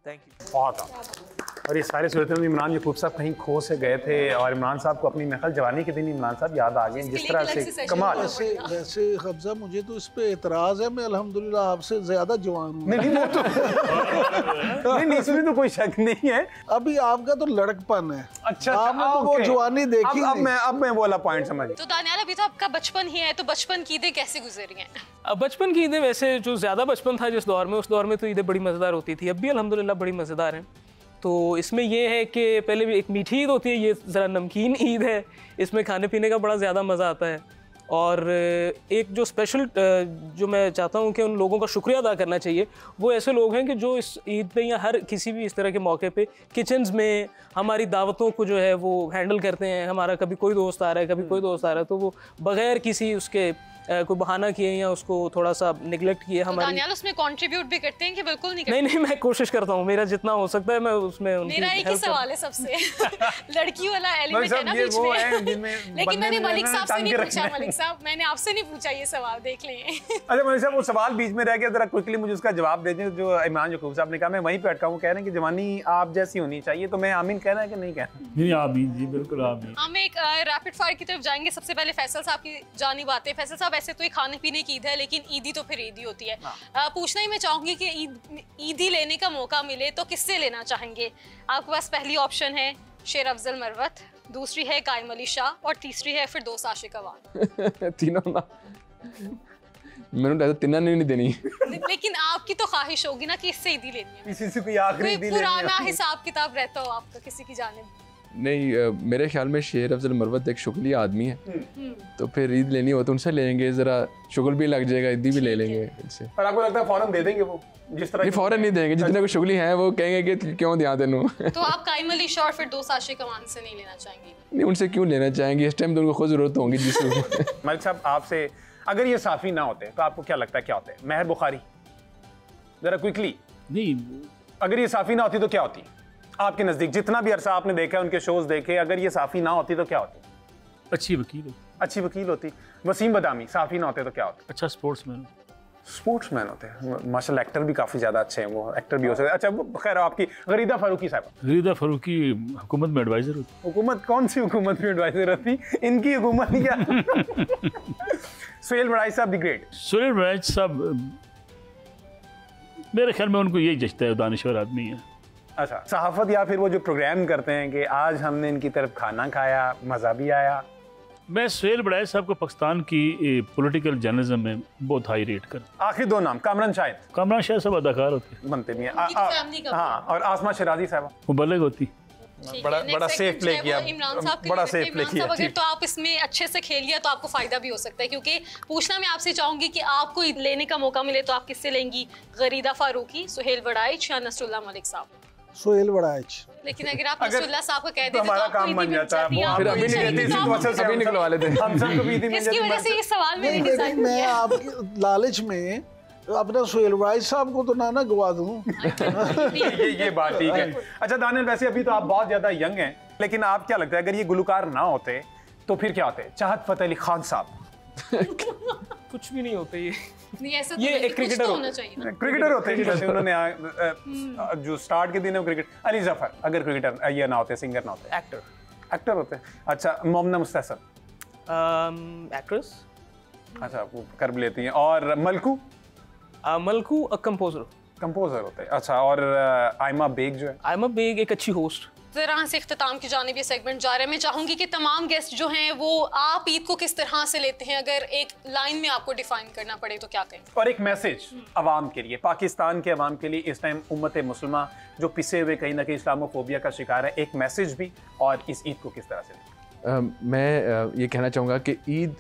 Speaker 7: Thank you.
Speaker 2: बहुत। और ये सारे सूरत में इमरान यकूब साहब कहीं खो से गए थे, और इमरान साहब को अपनी नकल जवानी के दिन इमरान साहब याद आ गए, जिस तरह से कमाल।
Speaker 5: वैसे हफ्जा, मुझे तो इस पे एतराज है, मैं अल्हम्दुलिल्लाह आपसे ज्यादा जवान हूँ।
Speaker 2: नहीं, इसमें तो कोई शक नहीं है।
Speaker 5: अभी आपका तो लड़कपन है।
Speaker 2: अच्छा,
Speaker 5: आपने तो वो जवानी देखी।
Speaker 2: अब मैं वो वाला पॉइंट समझ।
Speaker 1: तो दानियाल, अभी तो आपका बचपन ही है, तो बचपन की ईदें कैसे गुजरी हैं?
Speaker 7: अब बचपन की ईदें, वैसे जो ज़्यादा बचपन था जिस दौर में, उस दौर में तो ईदें बड़ी मज़ेदार होती थी, अब भी अल्हम्दुलिल्लाह बड़ी मज़ेदार हैं। तो इसमें ये है कि पहले भी एक मीठी ईद होती है, ये ज़रा नमकीन ईद है, इसमें खाने पीने का बड़ा ज़्यादा मज़ा आता है। और एक जो स्पेशल जो मैं चाहता हूँ कि उन लोगों का शुक्रिया अदा करना चाहिए, वो ऐसे लोग हैं कि जो इस ईद पे या हर किसी भी इस तरह के मौके पे किचन्स में हमारी दावतों को जो है वो हैंडल करते हैं। हमारा कभी कोई दोस्त आ रहा है, कभी कोई दोस्त आ रहा है, तो वो बग़ैर किसी उसके कोई बहाना किए या उसको थोड़ा सा निगलेक्ट किए हमारी।
Speaker 1: दानियाल उसमें कंट्रीब्यूट भी करते हैं कि बिल्कुल नहीं करते?
Speaker 7: नहीं, मैं कोशिश करता हूँ, मेरा जितना हो सकता है मैं उसमें उनकी
Speaker 1: मेरा एक ही सवाल है सबसे लड़की वाला एलिमेंट है ना बीच में। लेकिन मैंने मलिक साहब से नहीं पूछा। मलिक साहब, मैंने आपसे नहीं पूछा ये सवाल, देख लें।
Speaker 2: अच्छा मलिक साहब, वो सवाल बीच में रह गया, जरा क्विकली मुझे उसका जवाब दे दें। जो इमरान यकूब साहब ने कहा, मैं वहीं पे अटका हूँ, कह रहे हैं कि जवानी आप जैसी होनी चाहिए, तो मैं आमीन कहना है कि नहीं कहना?
Speaker 4: नहीं, आमीन जी, बिल्कुल आमीन।
Speaker 1: हम एक रैपिड फायर की तरफ जाएंगे। सबसे पहले फैसल साहब की जानी बातें। फैसल साहब, ऐसे तो ये खाने पीने की ईद है, लेकिन ईदी तो फिर ईदी होती है। पूछना ही मैं चाहूंगी कि ईदी लेने का मौका मिले तो किससे लेना चाहेंगे? आपके पास पहली ऑप्शन है शेर अफजल मरवत, दूसरी है कायम अली शाह, और तीसरी है फिरदौस आशिक अवान।
Speaker 3: तीनों ना, मैंने तीनों नहीं देनी।
Speaker 1: लेकिन आपकी तो ख्वाहिश होगी ना कि इससे ईदी लेनी है,
Speaker 2: किसी से कोई आखिरी ईदी लेनी है।
Speaker 1: पुराना हिसाब किताब रहता हो आपका किसी की जानिब?
Speaker 3: नहीं, मेरे ख्याल में शेर अफजल मरवत एक शुगली आदमी है, तो फिर ईद लेनी हो तो उनसे लेंगे, जरा शुगल भी लग जाएगा, ईदी भी ले लेंगे इनसे।
Speaker 2: पर आपको लगता है फौरन दे देंगे वो? जिस तरह
Speaker 3: नहीं, फौरन नहीं देंगे, जितने को शुगली हैं वो कहेंगे कि क्यों ध्यान देनू।
Speaker 1: तो आप कायम अली शाह और फिरदौस आशिक अवान से नहीं लेना चाहेंगे?
Speaker 3: नहीं, उनसे क्यों लेना चाहेंगे, इस टाइम तो उनको खुद जरूरत होगी जिससे।
Speaker 2: मलिक साहब, आपसे अगर ये साफी ना होते तो आपको क्या लगता है क्या होते? महर बुखारी, जरा क्विकली।
Speaker 4: नहीं,
Speaker 2: अगर ये साफी ना होती तो क्या होती आपके नजदीक? जितना भी अरसा आपने देखा, उनके शोज देखे, अगर ये साफी ना होती तो क्या होती?
Speaker 4: अच्छी वकील होती,
Speaker 2: अच्छी वकील होती। वसीम बदामी, साफी ना होते तो क्या होता?
Speaker 4: अच्छा स्पोर्ट्समैन,
Speaker 2: स्पोर्ट्समैन होते हैं। माशाल्लाह एक्टर भी काफी ज्यादा अच्छे हैं, वो एक्टर भी हो सकते हैं। अच्छा वो खैर, आपकी गरीदा फारूकी साहब?
Speaker 4: गरीदा फारूकी हुकूमत में एडवाइजर होती।
Speaker 2: हुकूमत? कौन सी हुकूमत में एडवाइजर होती? इनकी हुकूमत या सुहेल बड़ाई साहब दी ग्रेट?
Speaker 4: सुहेल बड़ाई साहब मेरे ख्याल में उनको यही जचता है, दानिश्वर आदमी है।
Speaker 2: अच्छा, सहाफत या फिर वो जो प्रोग्राम करते हैं कि आज हमने इनकी तरफ खाना खाया, मज़ा भी आया।
Speaker 4: मैं सुहेल बड़ाई साहब को पाकिस्तान की पॉलिटिकल जर्नलिज्म में बहुत हाई रेट कर।
Speaker 2: आखिर दो नाम, कामरान शाहिद?
Speaker 4: कामरान शाहिद साहब अदाकार होते,
Speaker 2: बनते नहीं है। हाँ, और आसमा शराजी साहब?
Speaker 4: मुबल्लिग होती।
Speaker 2: बड़ा सेफ प्ले किया,
Speaker 1: इमरान साहब के
Speaker 2: बड़ा
Speaker 1: लिए
Speaker 2: सेफ प्ले
Speaker 1: इमरान
Speaker 2: किया।
Speaker 1: साहब अगर तो आप इसमें अच्छे से खेल लिया तो आपको फायदा भी हो सकता है, क्योंकि पूछना मैं आपसे चाहूंगी कि आपको लेने का मौका मिले तो आप किससे लेंगी? गरीदा फारूकी, सुहेल बड़ाइच या नसरुल्लाह मलिक साहब?
Speaker 5: सुहेल बड़ाइच।
Speaker 1: लेकिन अगर आप नसरुल्लाह साहब को कह देते
Speaker 2: तो हमारा काम बन जाता है। फिर अभी नहीं कहते, इसी वजह से
Speaker 3: अभी निकलवा लेते हैं।
Speaker 2: हम सबको भी मिल
Speaker 1: इसकी वजह से ये सवाल मैंने
Speaker 5: नहीं,
Speaker 1: डिजाइन
Speaker 5: मैं
Speaker 1: किया।
Speaker 5: आपकी लालच में अपना सुहेल बड़ाइच साहब को तो ना गवा दूं।
Speaker 2: ये बात ठीक है। अच्छा दानियल, वैसे अभी तो आप बहुत ज्यादा यंग हैं, लेकिन आप क्या लगता है अगर ये गुलकार ना होते तो फिर क्या होते? चाहत फतेह अली खान साहब?
Speaker 7: कुछ भी नहीं होते ये।
Speaker 1: नहीं, ऐसा तो
Speaker 7: ये
Speaker 1: नहीं,
Speaker 7: एक
Speaker 1: कुछ
Speaker 7: क्रिकेटर
Speaker 1: तो
Speaker 7: हो-
Speaker 1: होना चाहिए ना।
Speaker 2: क्रिकेटर होते हैं जैसे उन्होंने जो स्टार्ट के दिन है क्रिकेट। अली जफर अगर क्रिकेटर ये ना होते, सिंगर ना होते, एक्टर होते। अच्छा, मोमना मुस्तहसन?
Speaker 7: एक्ट्रेस।
Speaker 2: अच्छा, वो कर भी लेती हैं। और मलकू?
Speaker 7: मलकू कंपोजर।
Speaker 2: कंपोजर होते हैं। अच्छा, और आयमा बेग जो है?
Speaker 7: आयमा बेग एक अच्छी होस्ट।
Speaker 1: तरह से इख्तिताम की जानिब ये सेगमेंट जा रहा है। मैं चाहूंगी कि तमाम गेस्ट जो हैं वो आप ईद को किस तरह से लेते हैं, अगर एक लाइन में आपको डिफाइन करना पड़े तो क्या कहेंगे?
Speaker 2: और एक मैसेज अवाम के लिए, पाकिस्तान के अवाम के लिए, इस टाइम उम्मत मुस्लिमा जो पिसे हुए कहीं ना कहीं इस्लामोफोबिया का शिकार है, एक मैसेज भी, और इस ईद को किस तरह से?
Speaker 3: मैं ये कहना चाहूँगा कि ईद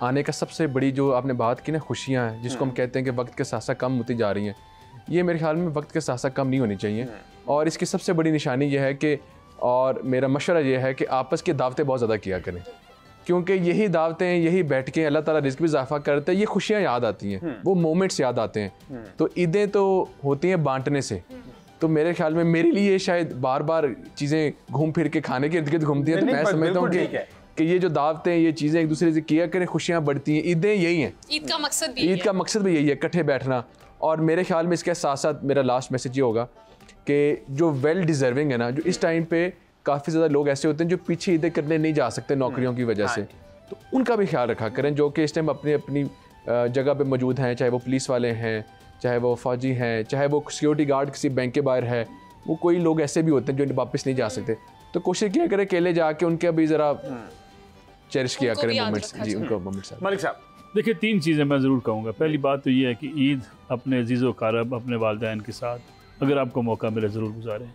Speaker 3: आने का सबसे बड़ी जो आपने बात की ना, खुशियाँ हैं जिसको हम कहते हैं कि वक्त के साथ साथ कम होती जा रही हैं, ये मेरे ख्याल में वक्त के साथ साथ कम नहीं होनी चाहिए। और इसकी सबसे बड़ी निशानी ये है कि, और मेरा मशवरा ये है कि आपस की दावतें बहुत ज़्यादा किया करें, क्योंकि यही दावतें, यही बैठ के अल्लाह ताला रिज़्क भी इजाफा करते हैं, ये खुशियाँ याद आती हैं, वो मोमेंट्स याद आते हैं। तो ईदें तो होती हैं बांटने से, तो मेरे ख्याल में मेरे लिए शायद बार बार चीज़ें घूम फिर के खाने के इर्द गिर्द घूमती हैं, तो मैं समझता हूँ कि ये जो दावतें, ये चीज़ें एक दूसरे से किया करें, खुशियाँ बढ़ती हैं। ईदें यही हैं,
Speaker 1: ईद का मकसद भी
Speaker 3: ईद का मकसद भी यही है, इकट्ठे बैठना। और मेरे ख्याल में इसके साथ साथ मेरा लास्ट मैसेज ये होगा कि जो वेल डिज़र्विंग है ना, जो इस टाइम पे काफ़ी ज़्यादा लोग ऐसे होते हैं जो पीछे ईदें करने नहीं जा सकते नौकरियों की वजह से, तो उनका भी ख्याल रखा करें, जो कि इस टाइम अपनी अपनी जगह पे मौजूद हैं, चाहे वो पुलिस वाले हैं, चाहे वो फौजी हैं, चाहे वो सिक्योरिटी गार्ड किसी बैंक के बाहर है, वो कोई लोग ऐसे भी होते हैं जो वापस नहीं जा सकते। तो कोशिश किया करें अकेले जाके उनके अभी ज़रा चेरिश किया करें मोमेंट्स। जी, उनको मोमेंट्स।
Speaker 2: मलिक साहब?
Speaker 4: देखिए, 3 चीज़ें मैं ज़रूर कहूँगा। पहली बात तो ये है कि ईद अपने अजीज़ व कारब, अपने वालिदैन के साथ अगर आपको मौका मिले ज़रूर गुजारें।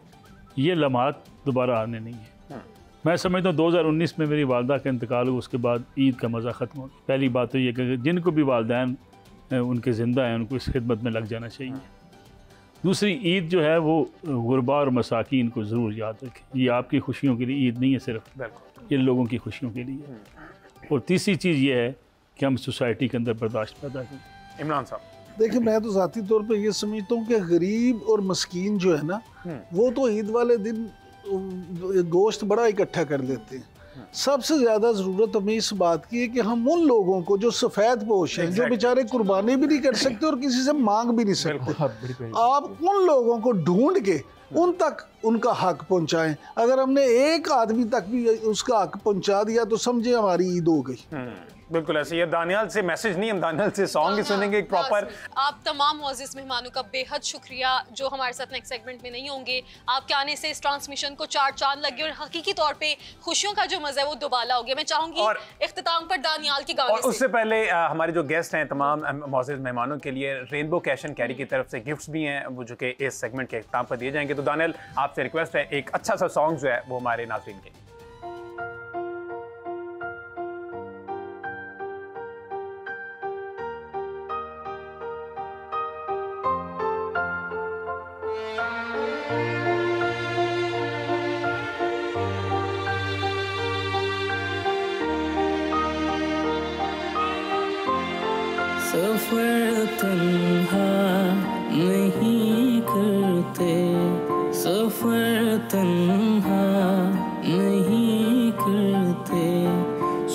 Speaker 4: ये लम्हात दोबारा आने नहीं है। मैं समझता हूँ 2019 में मेरी वालदा का इंतकाल हुआ, उसके बाद ईद का मज़ा ख़त्म हो गया। पहली बात तो ये कि जिनको भी वालिदैन उनके ज़िंदा हैं, उनको इस खिदमत में लग जाना चाहिए। दूसरी, ईद जो है वो गुरबा और मसाकीन को ज़रूर याद रखें। ये आपकी खुशियों के लिए ईद नहीं है सिर्फ, ये लोगों की खुशियों के लिए। और तीसरी चीज़ ये है कि हम सोसाइटी के अंदर बर्दाश्त पैदा करें।
Speaker 2: इमरान साहब?
Speaker 5: देखिए, मैं तो ज़ाती तौर पे ये समझता हूँ कि गरीब और मस्कीन जो है ना, वो तो ईद वाले दिन गोश्त बड़ा इकट्ठा कर लेते हैं। सबसे ज़्यादा ज़रूरत हमें इस बात की है कि हम उन लोगों को जो सफ़ेद पोश हैं, जो बेचारे कुर्बानी भी नहीं कर सकते और किसी से मांग भी नहीं सकते, आप उन लोगों को ढूंढ के उन तक उनका हक पहुंचाएं। अगर हमने एक आदमी तक भी उसका हक पहुंचा दिया तो समझे हमारी ईद हो गई।
Speaker 2: बिल्कुल ऐसे। ये दानियाल से मैसेज नहीं, हम दानियाल से सॉन्ग ही सुनेंगे एक प्रॉपर।
Speaker 1: आप तमाम मुअज़्ज़िज़ मेहमानों का बेहद शुक्रिया जो हमारे साथ नेक्स्ट सेगमेंट में नहीं होंगे। आपके आने से इस ट्रांसमिशन को 4 चांद लग गए और हकीकी तौर पे खुशियों का जो मज़ा है वो दुबाला हो गया। मैं चाहूंगी इख्तिताम पर दानियाल की गाने
Speaker 2: और उससे पहले हमारे जो गेस्ट हैं, तमाम मुअज़्ज़िज़ मेहमानों के लिए रेनबो कैश एंड कैरी की तरफ से गिफ्ट्स भी हैं, वो जो कि इस सेगमेंट के इख्तिताम पर दिए जाएंगे। तो दानियाल, आपसे रिक्वेस्ट है एक अच्छा सा सॉन्ग जो है वो हमारे नाज़रीन के लिए।
Speaker 8: सफर तन्हा नहीं करते तन्हा नहीं करते,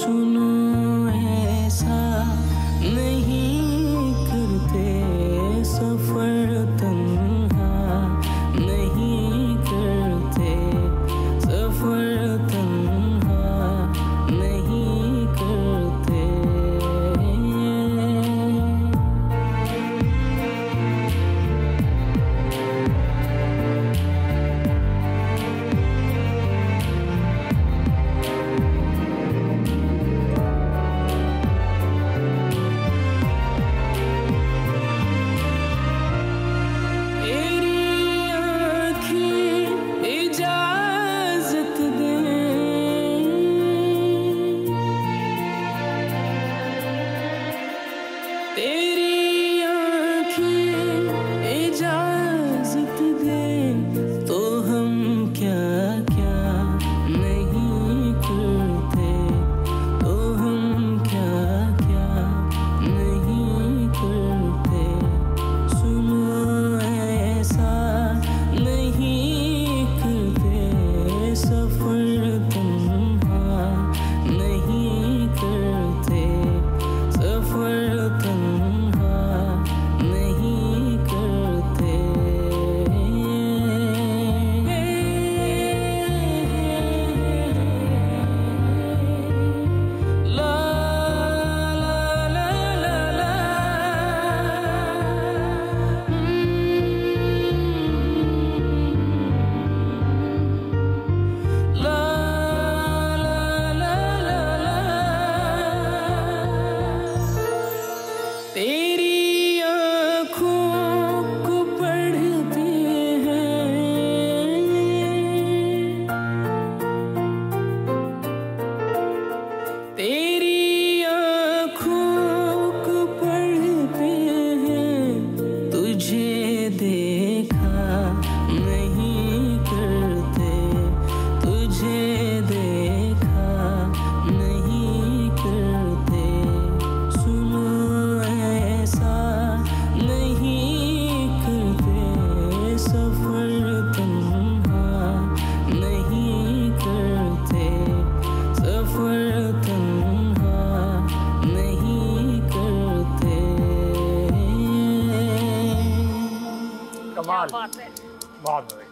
Speaker 8: सुनो ऐसा नहीं करते, सफर तन्हा नहीं करते, सफर तन्हा नहीं करते।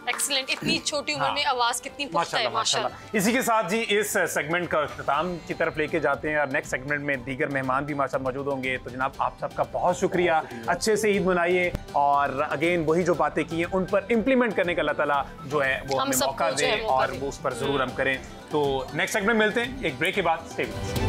Speaker 1: एक्सीलेंट, इतनी छोटी उम्र में आवाज कितनी पुख्ता है, माशाल्लाह।
Speaker 2: इसी के साथ जी इस सेगमेंट का इख्तिताम की तरफ लेके जाते हैं और नेक्स्ट सेगमेंट में दीगर मेहमान भी माशाल्लाह मौजूद होंगे। तो जनाब आप सबका बहुत शुक्रिया, अच्छे से ईद मनाइए और अगेन वही जो बातें की हैं उन पर इम्प्लीमेंट करने का अल्लाह ताला जो है वो हमें मौका दे और वो उस पर जरूर हम करें। तो नेक्स्ट सेगमेंट मिलते हैं एक ब्रेक के बाद। Stay with us.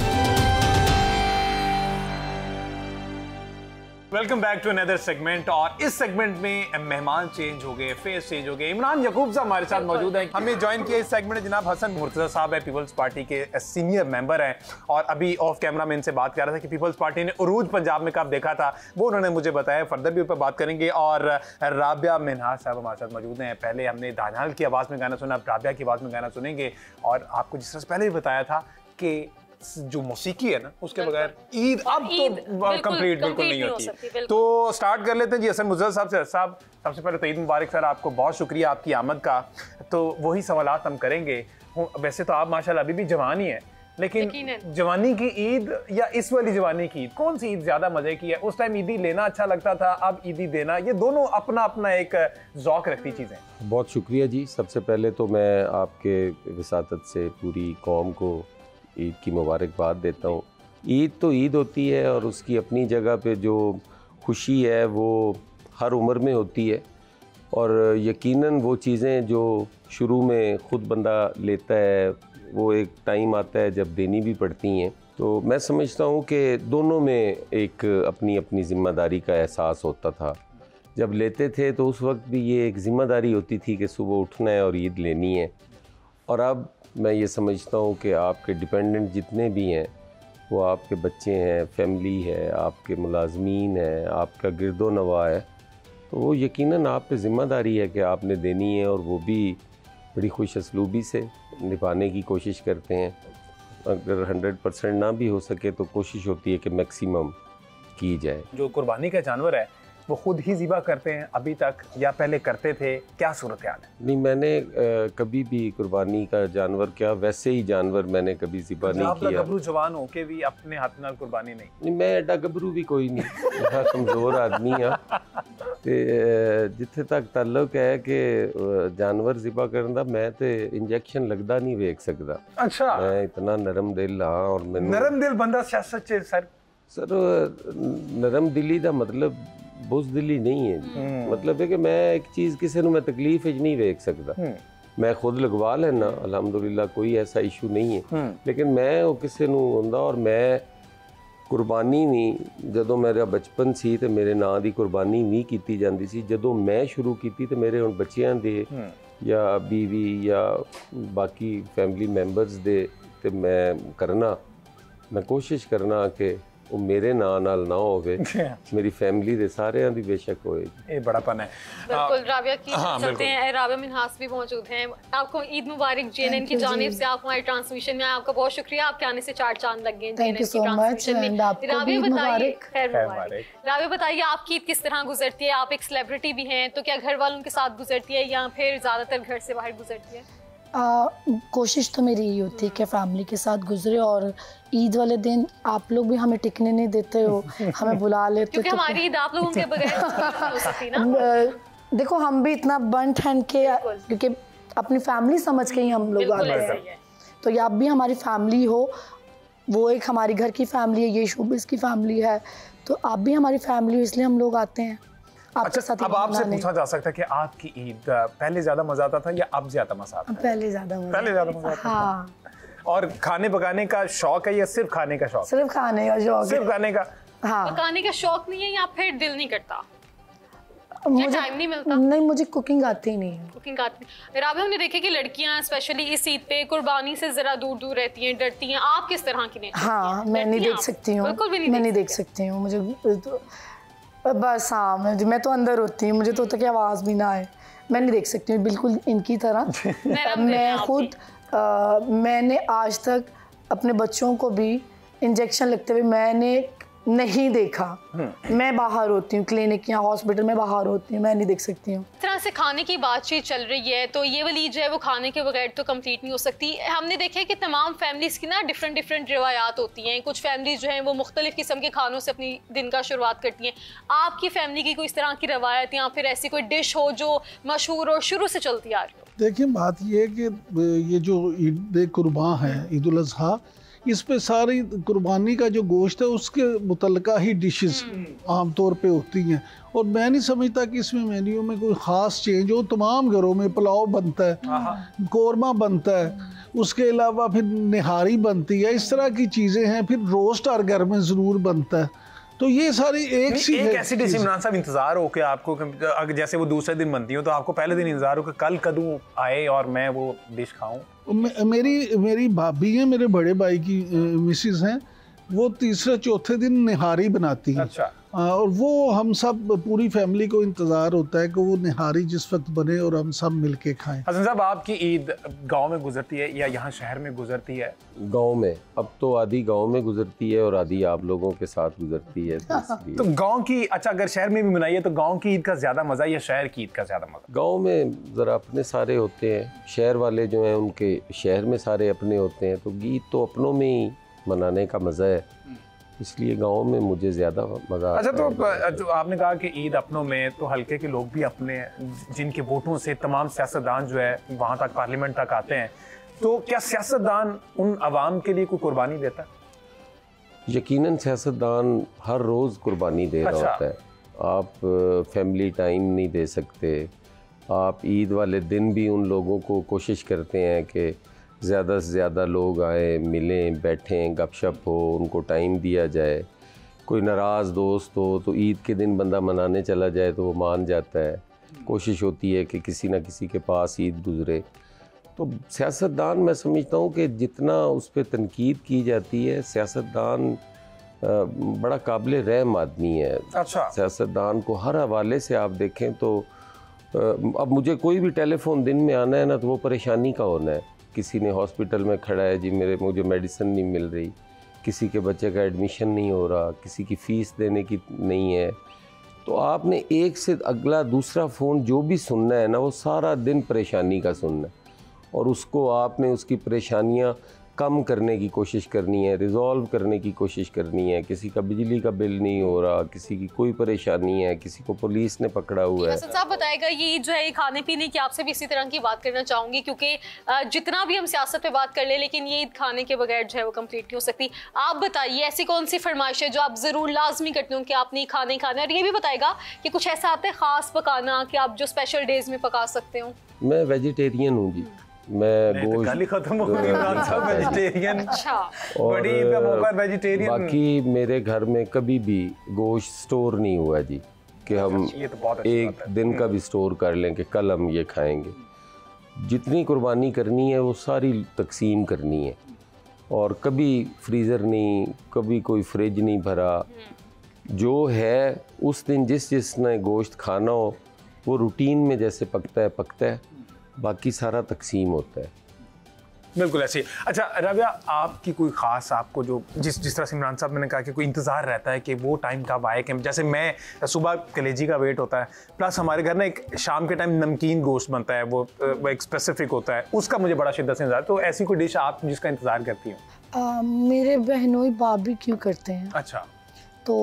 Speaker 2: Welcome back to another segment. और इस सेगमेंट में मेहमान चेंज हो गए, फेस चेंज हो गए। इमरान यकूब साहब हमारे साथ मौजूद हैं। हमें ज्वाइन किया इस सेगमेंट में जनाब हसन मुर्तज़ा साहब है, पीपल्स पार्टी के सीनियर मेंबर हैं और अभी ऑफ कैमरा में इनसे बात कर रहा था कि पीपल्स पार्टी ने उरूज पंजाब में कब देखा था, वो उन्होंने मुझे बताया। फर्दर भी ऊपर बात करेंगे। और राबिया मिन्हाज साहब हमारे साथ मौजूद हैं। पहले हमने दानियाल की आवाज़ में गाना सुना, अब राबिया की आवाज़ में गाना सुनेंगे। और आपको जिस तरह पहले भी बताया था कि जो मौसीकी है ना उसके बगैर ईद अब तो कंप्लीट बिल्कुल नहीं होती। तो स्टार्ट कर लेते हैं जी हसन मुर्तज़ा साहब से। साहब सबसे पहले तो ईद मुबारक सर, आपको बहुत शुक्रिया आपकी आमद का। तो वही सवालात हम करेंगे। वैसे तो आप माशाल्लाह अभी भी जवान ही हैं, लेकिन जवानी की ईद या इस वाली जवानी की ईद, कौन सी ईद ज्यादा मजे की है? उस टाइम ईदी लेना अच्छा लगता था, अब ईदी देना, ये दोनों अपना अपना एक ज़ौक़ रखती चीज़ें।
Speaker 9: बहुत शुक्रिया जी। सबसे पहले तो मैं आपके विसातत से पूरी कौम को ईद की मुबारकबाद देता हूँ। ईद तो ईद होती है और उसकी अपनी जगह पे जो खुशी है वो हर उम्र में होती है। और यकीनन वो चीज़ें जो शुरू में ख़ुद बंदा लेता है वो एक टाइम आता है जब देनी भी पड़ती हैं। तो मैं समझता हूँ कि दोनों में एक अपनी अपनी ज़िम्मेदारी का एहसास होता था। जब लेते थे तो उस वक्त भी ये एक ज़िम्मेदारी होती थी कि सुबह उठना है और ईद लेनी है। और अब मैं ये समझता हूँ कि आपके डिपेंडेंट जितने भी हैं, वो आपके बच्चे हैं, फैमिली है, आपके मुलाजमीन हैं, आपका गिरदो नवा है, तो वो यकीनन आप पे ज़िम्मेदारी है कि आपने देनी है। और वो भी बड़ी खुश असलूबी से निभाने की कोशिश करते हैं। अगर 100% ना भी हो सके तो कोशिश होती है कि मैक्सिमम की जाए।
Speaker 2: जो कुर्बानी का जानवर है वो खुद ही ज़िबा करते हैं अभी तक या पहले करते थे, क्या सूरत हाल है?
Speaker 9: नहीं, मैंने कभी भी कुर्बानी का जानवर क्या वैसे ही जानवर मैंने कभी ज़िबा नहीं किया।
Speaker 2: गबरू जवान होके भी अपने हाथ नाल कुर्बानी नहीं?
Speaker 9: मैं एडा गबरू भी कोई नहीं, मैं कमज़ोर आदमी हाँ। ते जिथे तक ताल्लुक है कि जानवर ज़िबा करन दा, मैं तो इंजैक्शन लगदा नहीं वेख सकदा।
Speaker 2: अच्छा,
Speaker 9: मैं इतना नरम दिल हाँ। और मैंने
Speaker 2: नरम दिल बंदा सियासत च सर
Speaker 9: नरम दिली दा मतलब बुज़दिली नहीं है। मतलब है कि मैं एक चीज़ किसी को मैं तकलीफ नहीं वेख सकदा। मैं खुद लगवा लेना अलहमदुलिल्लाह, कोई ऐसा इशू नहीं है, लेकिन मैं वो किसी को होंदा। और मैं कुर्बानी भी जदों मेरा बचपन सी ते मेरे नां दी कुर्बानी भी की जाती सी। जदों मैं शुरू की ते मेरे हुण बच्चियां दे या बीवी या बाकी फैमिली मैंबर्स दे ते मैं करना, मैं कोशिश करना कि वो मेरे नां नाल ना होवे, मेरी फैमिली दे सारियां दी बेशक होए।
Speaker 2: ये बड़ापन है।
Speaker 1: बिल्कुल। राबिया की
Speaker 2: हाँ,
Speaker 1: चलते हैं, राबिया मिन्हास भी मौजूद हैं। आपको ईद मुबारक JNN की जानिब से। आप हमारे ट्रांसमिशन में, आपका बहुत शुक्रिया, आपके आने से 4 चांद लग गए
Speaker 10: thank you so much and आपको भी मुबारक।
Speaker 1: खैर मुबारक। राबिया बताइए, आपकी ईद किस तरह गुजरती है? आप एक सेलिब्रिटी भी हैं, तो क्या घर वालों के साथ गुजरती है या फिर ज़्यादातर घर से बाहर गुजरती है?
Speaker 10: कोशिश तो मेरी यही होती है कि फैमिली के साथ गुजरे, और ईद वाले दिन आप लोग भी हमें टिकने नहीं देते हो, हमें बुला लेते
Speaker 1: क्योंकि
Speaker 10: तो
Speaker 1: हमारी ईद आप लोगों के बगैर नहीं हो सकती ना।
Speaker 10: देखो हम भी इतना बन ठन के, क्योंकि अपनी फैमिली समझ के ही हम लोग आते हैं, तो ये आप भी हमारी फैमिली हो, वो एक हमारी घर की फैमिली है, ये शोबिस की फैमिली है, तो आप भी हमारी फैमिली हो, इसलिए हम लोग आते हैं।
Speaker 2: अच्छा, अब आपसे पूछा जा सकता है कि आपकी ईद पहले ज्यादा मजा आता था या अब ज्यादा मजा आता है?
Speaker 10: पहले ज्यादा
Speaker 2: मजा आता
Speaker 10: हाँ।
Speaker 2: था। और खाने पकाने का शौक है या सिर्फ खाने का शौक?
Speaker 10: सिर्फ खाने का शौक।
Speaker 2: सिर्फ खाने का?
Speaker 10: हाँ।
Speaker 1: पकाने का शौक नहीं है या फिर दिल नहीं करता?
Speaker 10: मुझे
Speaker 1: टाइम नहीं मिलता?
Speaker 10: नहीं, मुझे कुकिंग आती ही नहीं है।
Speaker 1: कुकिंग आती है। राबिया, हमने देखे कि लड़कियां स्पेशली इस ईद पे कुर्बानी से जरा दूर दूर रहती हैं, डरती हैं। आप किस तरह की?
Speaker 10: हाँ, मैं नहीं देख सकती हूँ,
Speaker 1: बिल्कुल भी
Speaker 10: मैं नहीं देख सकती हूँ। मुझे बस हाँ, मैं तो अंदर होती हूँ, मुझे तो तक आवाज़ भी ना आए, मैं नहीं देख सकती हूँ बिल्कुल इनकी तरह। मैं खुद मैंने आज तक अपने बच्चों को भी इंजेक्शन लगते हुए मैंने नहीं देखा। मैं बाहर होती हूँ, क्लिनिक या हॉस्पिटल में बाहर होती हूँ, मैं नहीं देख सकती हूँ।
Speaker 1: इस तरह से खाने की बातचीत चल रही है, तो ये वाली जो है वो खाने के बगैर तो कंप्लीट नहीं हो सकती। हमने देखा है कि तमाम फैमिलीज़ की ना डिफरेंट रिवायात होती हैं। कुछ फैमिलीज जो हैं वो मुख्तलिफ किस्म के खानों से अपनी दिन का शुरुआत करती हैं। आपकी फैमिली की कोई इस तरह की रवायत या फिर ऐसी कोई डिश हो जो मशहूर और शुरू से चलती आ रही हो?
Speaker 5: देखिए, बात ये है कि ये जो ईद कुर्बान है, ईद उल अज़हा, इस पे सारी कुर्बानी का जो गोश्त है उसके मुतल्लिका ही डिशेस आमतौर पे होती हैं, और मैं नहीं समझता कि इसमें मेन्यू में कोई ख़ास चेंज हो। तमाम घरों में पुलाव बनता है, कोरमा बनता है, उसके अलावा फिर निहारी बनती है, इस तरह की चीज़ें हैं। फिर रोस्ट हर घर में ज़रूर बनता है। तो ये सारी एक
Speaker 2: ऐसी डिश इमरान साहब इंतजार हो कि आपको, अगर जैसे वो दूसरे दिन बनती हो तो आपको पहले दिन इंतजार हो कि कल कदू आए और मैं वो डिश खाऊं?
Speaker 5: मेरी भाभी है, मेरे बड़े भाई की मिसेस हैं, वो तीसरे चौथे दिन निहारी बनाती है।
Speaker 2: अच्छा।
Speaker 5: और वो हम सब पूरी फैमिली को इंतज़ार होता है कि वो निहारी जिस वक्त बने और हम सब मिलके खाएं।
Speaker 2: हसन साहब, आपकी ईद गांव में गुजरती है या यहाँ शहर में गुजरती है?
Speaker 9: गांव में। अब तो आधी गांव में गुजरती है और आधी आप लोगों के साथ गुजरती है,
Speaker 2: तो गांव की, अच्छा अगर शहर में भी मनाइए तो गांव की ईद का ज़्यादा मज़ा या शहर की ईद का ज़्यादा मज़ा?
Speaker 9: गांव में ज़रा अपने सारे होते हैं, शहर वाले जो हैं उनके शहर में सारे अपने होते हैं, तो ईद तो अपनों में ही मनाने का मज़ा है, इसलिए गांव में मुझे ज़्यादा मज़ा आता है।
Speaker 2: अच्छा, तो आपने कहा कि ईद अपनों में, तो हल्के के लोग भी अपने, जिनके वोटों से तमाम सियासतदान जो है वहाँ तक पार्लियामेंट तक आते हैं, तो क्या सियासतदान उन अवाम के लिए कोई कुर्बानी देता है?
Speaker 9: यकीनन सियासतदान हर रोज़ कुर्बानी दे रहा होता है। आप फैमिली टाइम नहीं दे सकते, आप ईद वाले दिन भी उन लोगों को कोशिश करते हैं कि ज़्यादा से ज़्यादा लोग आए, मिलें, बैठें, गपशप हो, उनको टाइम दिया जाए। कोई नाराज़ दोस्त हो तो ईद के दिन बंदा मनाने चला जाए तो वो मान जाता है। कोशिश होती है कि किसी न किसी के पास ईद गुज़रे। तो सियासतदान, मैं समझता हूँ कि जितना उस पर तनकीद की जाती है, सियासतदान बड़ा काबिल रहम आदमी है।
Speaker 2: अच्छा।
Speaker 9: सियासतदान को हर हवाले से आप देखें तो अब मुझे कोई भी टेलीफोन दिन में आना है ना, तो वो परेशानी का होना है। किसी ने हॉस्पिटल में खड़ा है जी, मुझे मेडिसिन नहीं मिल रही, किसी के बच्चे का एडमिशन नहीं हो रहा, किसी की फ़ीस देने की नहीं है, तो आपने एक से अगला दूसरा फ़ोन जो भी सुनना है ना, वो सारा दिन परेशानी का सुनना है, और उसको आपने उसकी परेशानियां कम करने की कोशिश करनी है, रिज़ॉल्व करने की कोशिश करनी है। किसी का बिजली का बिल नहीं हो रहा, किसी की कोई परेशानी है, किसी को पुलिस ने पकड़ा हुआ है।
Speaker 1: साहब बताएगा ये जो है खाने पीने की, आपसे भी इसी तरह की बात करना चाहूँगी, क्योंकि जितना भी हम सियासत पे बात कर ले, लेकिन ये ईद खाने के बगैर जो है वो कंप्लीट नहीं हो सकती। आप बताइए ऐसी कौन सी फरमाइश है जो आप ज़रूर लाजमी करते हो कि आपने खाने खाना, और ये भी बताएगा कि कुछ ऐसा आता है ख़ास पकाना कि आप जो स्पेशल डेज में पका सकते हो।
Speaker 9: मैं वेजिटेरियन हूँ जी, मैं गोश्त
Speaker 2: गाली खत्म हो गई, वेजिटेरियन।
Speaker 1: अच्छा,
Speaker 2: बड़ी ईद का मौका वेजिटेरियन।
Speaker 9: बाकी मेरे घर में कभी भी गोश्त स्टोर नहीं हुआ जी, कि हम एक दिन का भी स्टोर कर लें कि कल हम ये खाएंगे। जितनी कुर्बानी करनी है वो सारी तकसीम करनी है, और कभी फ्रीज़र नहीं, कभी कोई फ्रिज नहीं भरा। जो है उस दिन जिसने गोश्त खाना हो वो रूटीन में जैसे पकता है, बाकी सारा तकसीम होता है।
Speaker 2: बिल्कुल ऐसे ही। अच्छा रबिया, आपकी कोई ख़ास, आपको जो जिस तरह से इमरान साहब मैंने कहा कि कोई इंतज़ार रहता है कि वो टाइम कब आए, कि जैसे मैं सुबह कलेजी का वेट होता है, प्लस हमारे घर ना एक शाम के टाइम नमकीन गोश्त बनता है, वो एक स्पेसिफिक होता है, उसका मुझे बड़ा शिद्दत से इंतज़ार। तो ऐसी कोई डिश आप जिसका इंतज़ार करती हो?
Speaker 10: मेरे बहनोई बारबेक्यू करते हैं।
Speaker 2: अच्छा।
Speaker 10: तो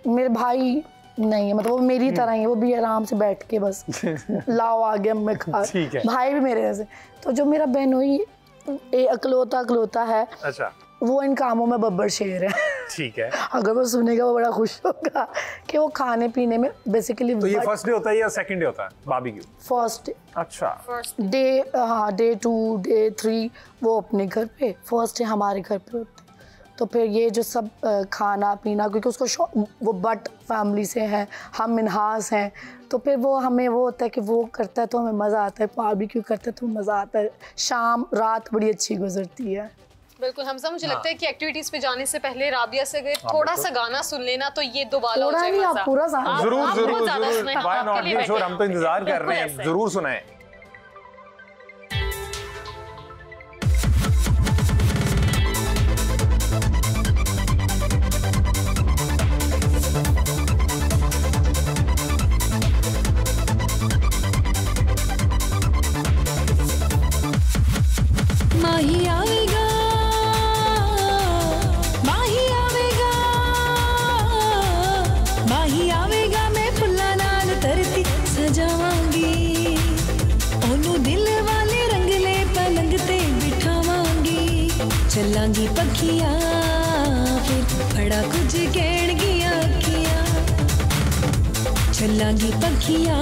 Speaker 10: मेरे भाई नहीं है, मतलब वो मेरी तरह ही है, वो भी आराम से बैठ के बस लाओ आ गया मैं खा। भाई भी मेरे जैसे। तो जो मेरा बहनोई अकलौता है,
Speaker 2: अच्छा,
Speaker 10: वो इन कामों में बब्बर शेर है।
Speaker 2: ठीक है।
Speaker 10: अगर वो सुनेगा वो बड़ा खुश होगा कि वो खाने पीने में बेसिकली।
Speaker 2: तो ये फर्स्ट डे होता है या सेकंड डे होता है बारबेक्यू?
Speaker 10: First day.
Speaker 2: अच्छा।
Speaker 10: डे, हाँ, डे 2 डे 3 वो अपने घर पे, फर्स्ट डे हमारे घर पे होते। तो फिर ये जो सब खाना पीना, क्योंकि उसको वो बट फैमिली से है, हम मिनहास हैं, तो फिर वो हमें वो होता है कि वो करता है तो हमें मज़ा आता है, बारबेक्यू करता है तो मज़ा आता है। शाम रात बड़ी अच्छी गुजरती है।
Speaker 1: बिल्कुल हमजा, मुझे लगता है कि एक्टिविटीज पे जाने से पहले राबिया से अगर थोड़ा सा गाना सुन लेना तो ये दोबारा हो जाएगा।
Speaker 10: आप पूरा
Speaker 2: जरूर, व्हाई नॉट बी श्योर, हम तो इंतजार कर रहे हैं, जरूर सुनाएं।
Speaker 11: माही आवेगा, माही आवेगा, माही आवेगा, मैं फुल्लां नाल धरती सजावांगी, ओनू दिल वाले रंगले पलंग ते बिठावांगी, चलांगी पखियां फिर बड़ा कुछ कहणगियां अखियां, चलांगी पखियां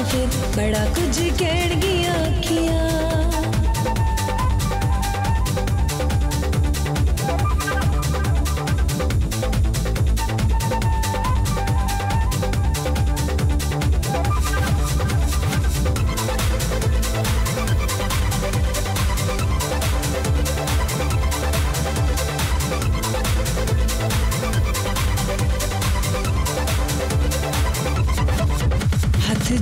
Speaker 11: फिर बड़ा कुछ कहणगियां अखियां।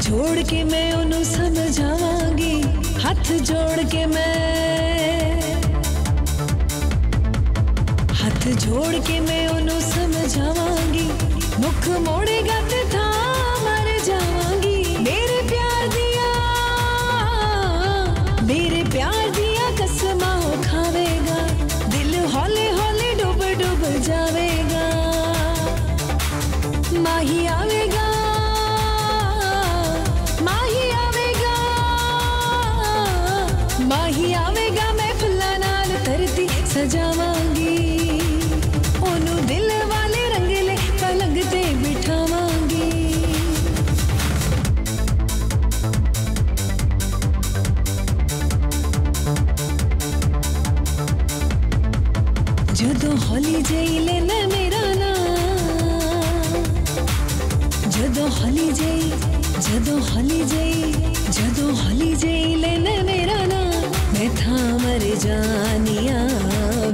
Speaker 11: जोड़ के मैं उन्हें समझावांगी, हाथ जोड़ के मैं उन्हें समझावांगी, मुख मोड़ेगा ते था मर जावांगी, मेरे प्यार दिया कसमां वो खावेगा, दिल हौले हौले डूब डूब जावेगा, माही आवेगा, माही आवेगा, मैं फुल्लां नाल धरती सजावांगी, ओनू दिल वाले रंगले पलंग ते बिठावांगी। जदों हौली जेही लेना मेरा नाम, जदों हौली जेही लेना मेरा नाम, मैं था मर जानिया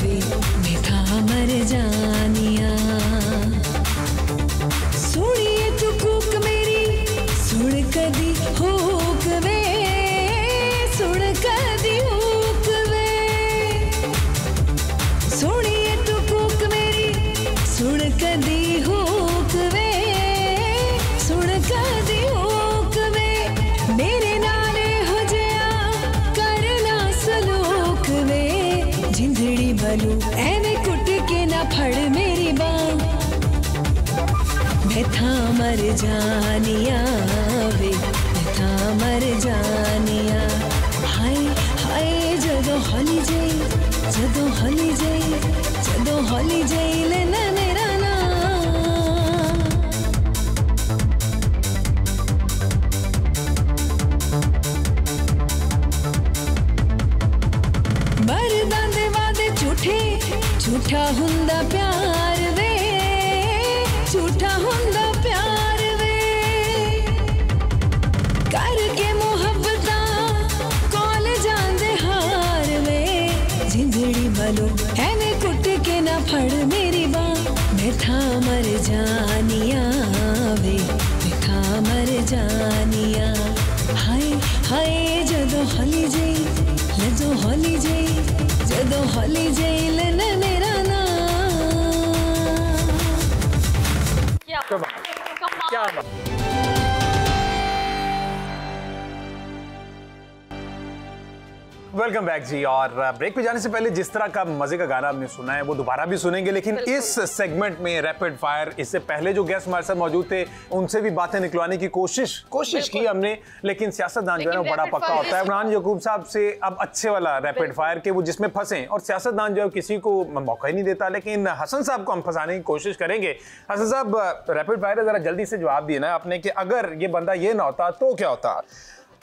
Speaker 11: वे, मैं था मर जानिया, सुनिए तू कूक मेरी, सुन कदी हुक वे, सुन कदी हुक वे, सुनिए तू कूक मेरी, सुन कदी हुक वे, बालू एवे कुट के ना फड़ मेरी बांह मैं था मर जानिया वे मैं था मर जानिया हाय हाय जदों हली जाई लेना मेरा ना मर्दां दे वादे झूठे झूठा हुंदा प्यार वे झूठा हुंदा प्यार वे करके मुहब्बतां कॉल जांदे हार वे जिंदड़ी बालू एवे कुट के ना फड़ मेरी बांह मैं था मर जानिया वे मैं था मर जानिया हाय हाय जदों हली जाई लेना मेरा ना
Speaker 2: क्या वेलकम बैक जी। और ब्रेक पे जाने से पहले जिस तरह का मजे का गाना आपने सुना है वो दोबारा भी सुनेंगे, लेकिन इस सेगमेंट में रैपिड फायर इससे पहले जो गेस्ट हमारे साथ मौजूद थे उनसे भी बातें निकलवाने की कोशिश की हमने, लेकिन सियासतदान जो है ना बड़ा पक्का होता है। इमरान याकूब साहब से अब अच्छे वाला रैपिड फायर के वो जिसमें फंसे, और सियासतदान जो है किसी को मौका ही नहीं देता, लेकिन हसन साहब को हम फंसाने की कोशिश करेंगे। हसन साहब, रैपिड फायर जरा जल्दी से जवाब दिए ना आपने कि अगर ये बंदा ये ना होता तो क्या होता।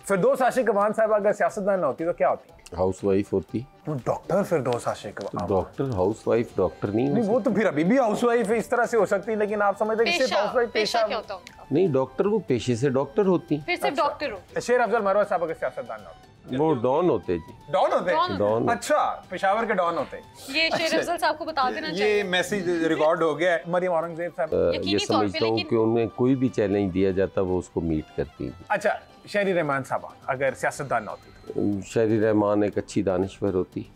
Speaker 2: फिरदौस आशिक अमान साहब अगर सियासतदान ना होती तो क्या होती?
Speaker 9: हाउस वाइफ होती।
Speaker 2: डॉक्टर फिरदौस आशिक
Speaker 9: डॉक्टर हाउस वाइफ डॉक्टर नहीं
Speaker 2: वो तो फिर अभी भी हाउस वाइफ इस तरह से हो सकती है, लेकिन आप समझते हैं कि सिर्फ हाउस वाइफ पेशा
Speaker 1: क्या होता है?
Speaker 9: नहीं, डॉक्टर वो पेशे से डॉक्टर होती।
Speaker 1: फिर सिर्फ डॉक्टर हो।
Speaker 2: शेर अफजल मरवा साहब अगर सियासतदान ना होते
Speaker 9: वो डॉन होते जी।
Speaker 2: डॉन होते?
Speaker 9: डॉन।
Speaker 2: अच्छा, पेशावर के डॉन होते।
Speaker 1: ये शेर अफजल साहब को बता देना चाहिए।
Speaker 2: ये मैसेज रिकॉर्ड हो गया है। मरियम औरंगजेब साहब
Speaker 9: ये समझता हूँ कि उन्हें कोई भी चैलेंज दिया जाता वो उसको मीट करती।
Speaker 2: अच्छा, शायरी रहमान साहब अगर सियासतदान ना होती?
Speaker 9: शायरी रहमान एक अच्छी दानिश्वर होती।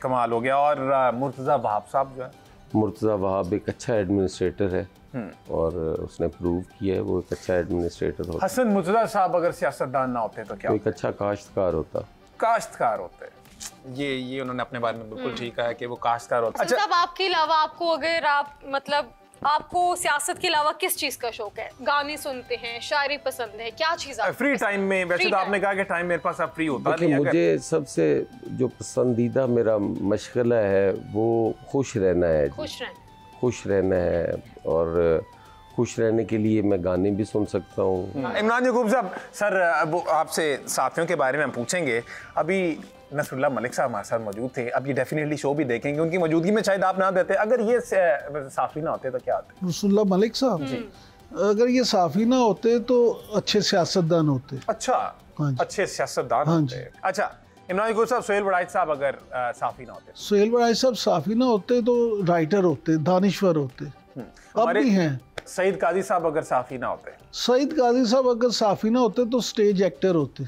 Speaker 2: कमाल हो गया। और मुर्तज़ा वहाब साहब जो है?
Speaker 9: मुर्तज़ा वहाब एक अच्छा एडमिनिस्ट्रेटर है और उसने प्रूव किया है वो एक अच्छा एडमिनिस्ट्रेटर होता।
Speaker 2: हसन मुर्तज़ा साहब अगर सियासतदान ना होते तो क्या?
Speaker 9: वो एक अच्छा काश्तकार होता।
Speaker 2: काश्तकार होते। ये उन्होंने अपने बारे में बिल्कुल ठीक है कि वो काश्तकार होता।
Speaker 1: अच्छा, साहब आपके अलावा आपको अगर आप मतलब आपको सियासत के अलावा किस चीज का शौक है? गाने सुनते हैं, शायरी पसंद है, क्या चीज आप
Speaker 2: फ्री टाइम में? वैसे तो आपने कहा कि टाइम मेरे पास अब फ्री होता है।
Speaker 9: मुझे सबसे जो पसंदीदा मेरा मशगला है वो खुश रहना है। खुश रहना है और खुश रहने के लिए मैं गाने भी सुन सकता हूँ।
Speaker 2: इमरान याकूब साहब, सर वो आपसे साथियों के बारे में हम पूछेंगे। अभी नसरुल्लाह मलिक साहब हमारे साथ मौजूद थे, अब ये डेफिनेटली शो भी देखेंगे, उनकी मौजूदगी में शायद आप ना देते। अगर ये साफी ना होते तो क्या होते?
Speaker 5: नसरुल्लाह मलिक साहब जी, अगर ये साफी ना होते तो अच्छे सियासतदान होते।
Speaker 2: अच्छा, अच्छे सियासतदान होते। अच्छा, इमरान याकूब साहब, सोहेल वड़ाइच साहब अगर साफी ना होते?
Speaker 5: सोहेल वड़ाइच साहब साफी ना होते तो राइटर होते, दानिश्वर होते, अब भी हैं।
Speaker 2: सईद काजी साहब अगर साफी ना होते?
Speaker 5: सईद काजी साहब अगर साफी ना होते तो स्टेज एक्टर होते।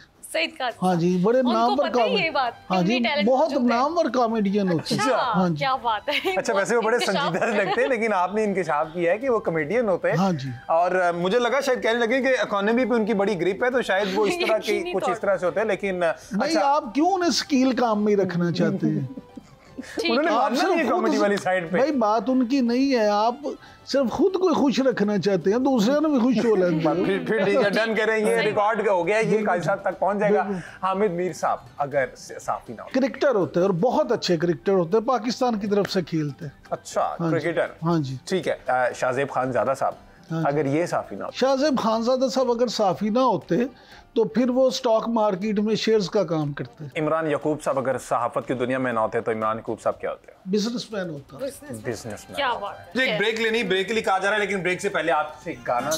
Speaker 1: हाँ
Speaker 5: जी, बड़े नामवर कॉमेडियन। हाँ जी, बहुत नामवर कॉमेडियन होते हैं।
Speaker 1: हाँ जी, क्या बात है।
Speaker 2: अच्छा, वैसे वो बड़े संजीदा लगते हैं, लेकिन आपने इंकिशाफ किया है कि वो कॉमेडियन होते हैं।
Speaker 5: हाँ जी।
Speaker 2: और मुझे लगा शायद कहने लगे कि इकोनॉमी पे उनकी बड़ी ग्रिप है तो शायद वो इस तरह की कुछ इस तरह से होते हैं, लेकिन
Speaker 5: नहीं, आप क्यों उन्हें स्किल काम में रखना चाहते हैं?
Speaker 2: उन्होंने मानना नहीं है कॉमेडी वाली साइड पे।
Speaker 5: भाई बात उनकी नहीं है, आप सिर्फ खुद को खुश रखना चाहते हैं, दूसरे ने भी खुश हो लेंगे।
Speaker 2: फिर ठीक है, डन करेंगे, रिकॉर्ड हो गया, ये काजी साहब तक पहुंच जाएगा। हामिद मीर साहब अगर साफी ना होते?
Speaker 5: क्रिकेटर होते हैं और बहुत अच्छे क्रिकेटर होते हैं, पाकिस्तान की तरफ से खेलते हैं।
Speaker 2: अच्छा, क्रिकेटर।
Speaker 5: हाँ जी,
Speaker 2: ठीक है। शाहजेब खानजादा साहब अगर ये साफी ना होते?
Speaker 5: शाहजेब खानजादा साहब अगर साफी ना होते तो फिर वो स्टॉक मार्केट में शेयर्स का काम करते।
Speaker 2: इमरान याकूब साहब अगर सहाफत की दुनिया में ना होते तो इमरान याकूब साहब क्या होते?
Speaker 5: बिजनेसमैन होता।
Speaker 2: बिजनेसमैन।
Speaker 1: क्या बात है।
Speaker 2: एक ब्रेक लेनी, ब्रेक के लिए कहा जा रहा है, लेकिन ब्रेक से पहले आपसे एक गाना।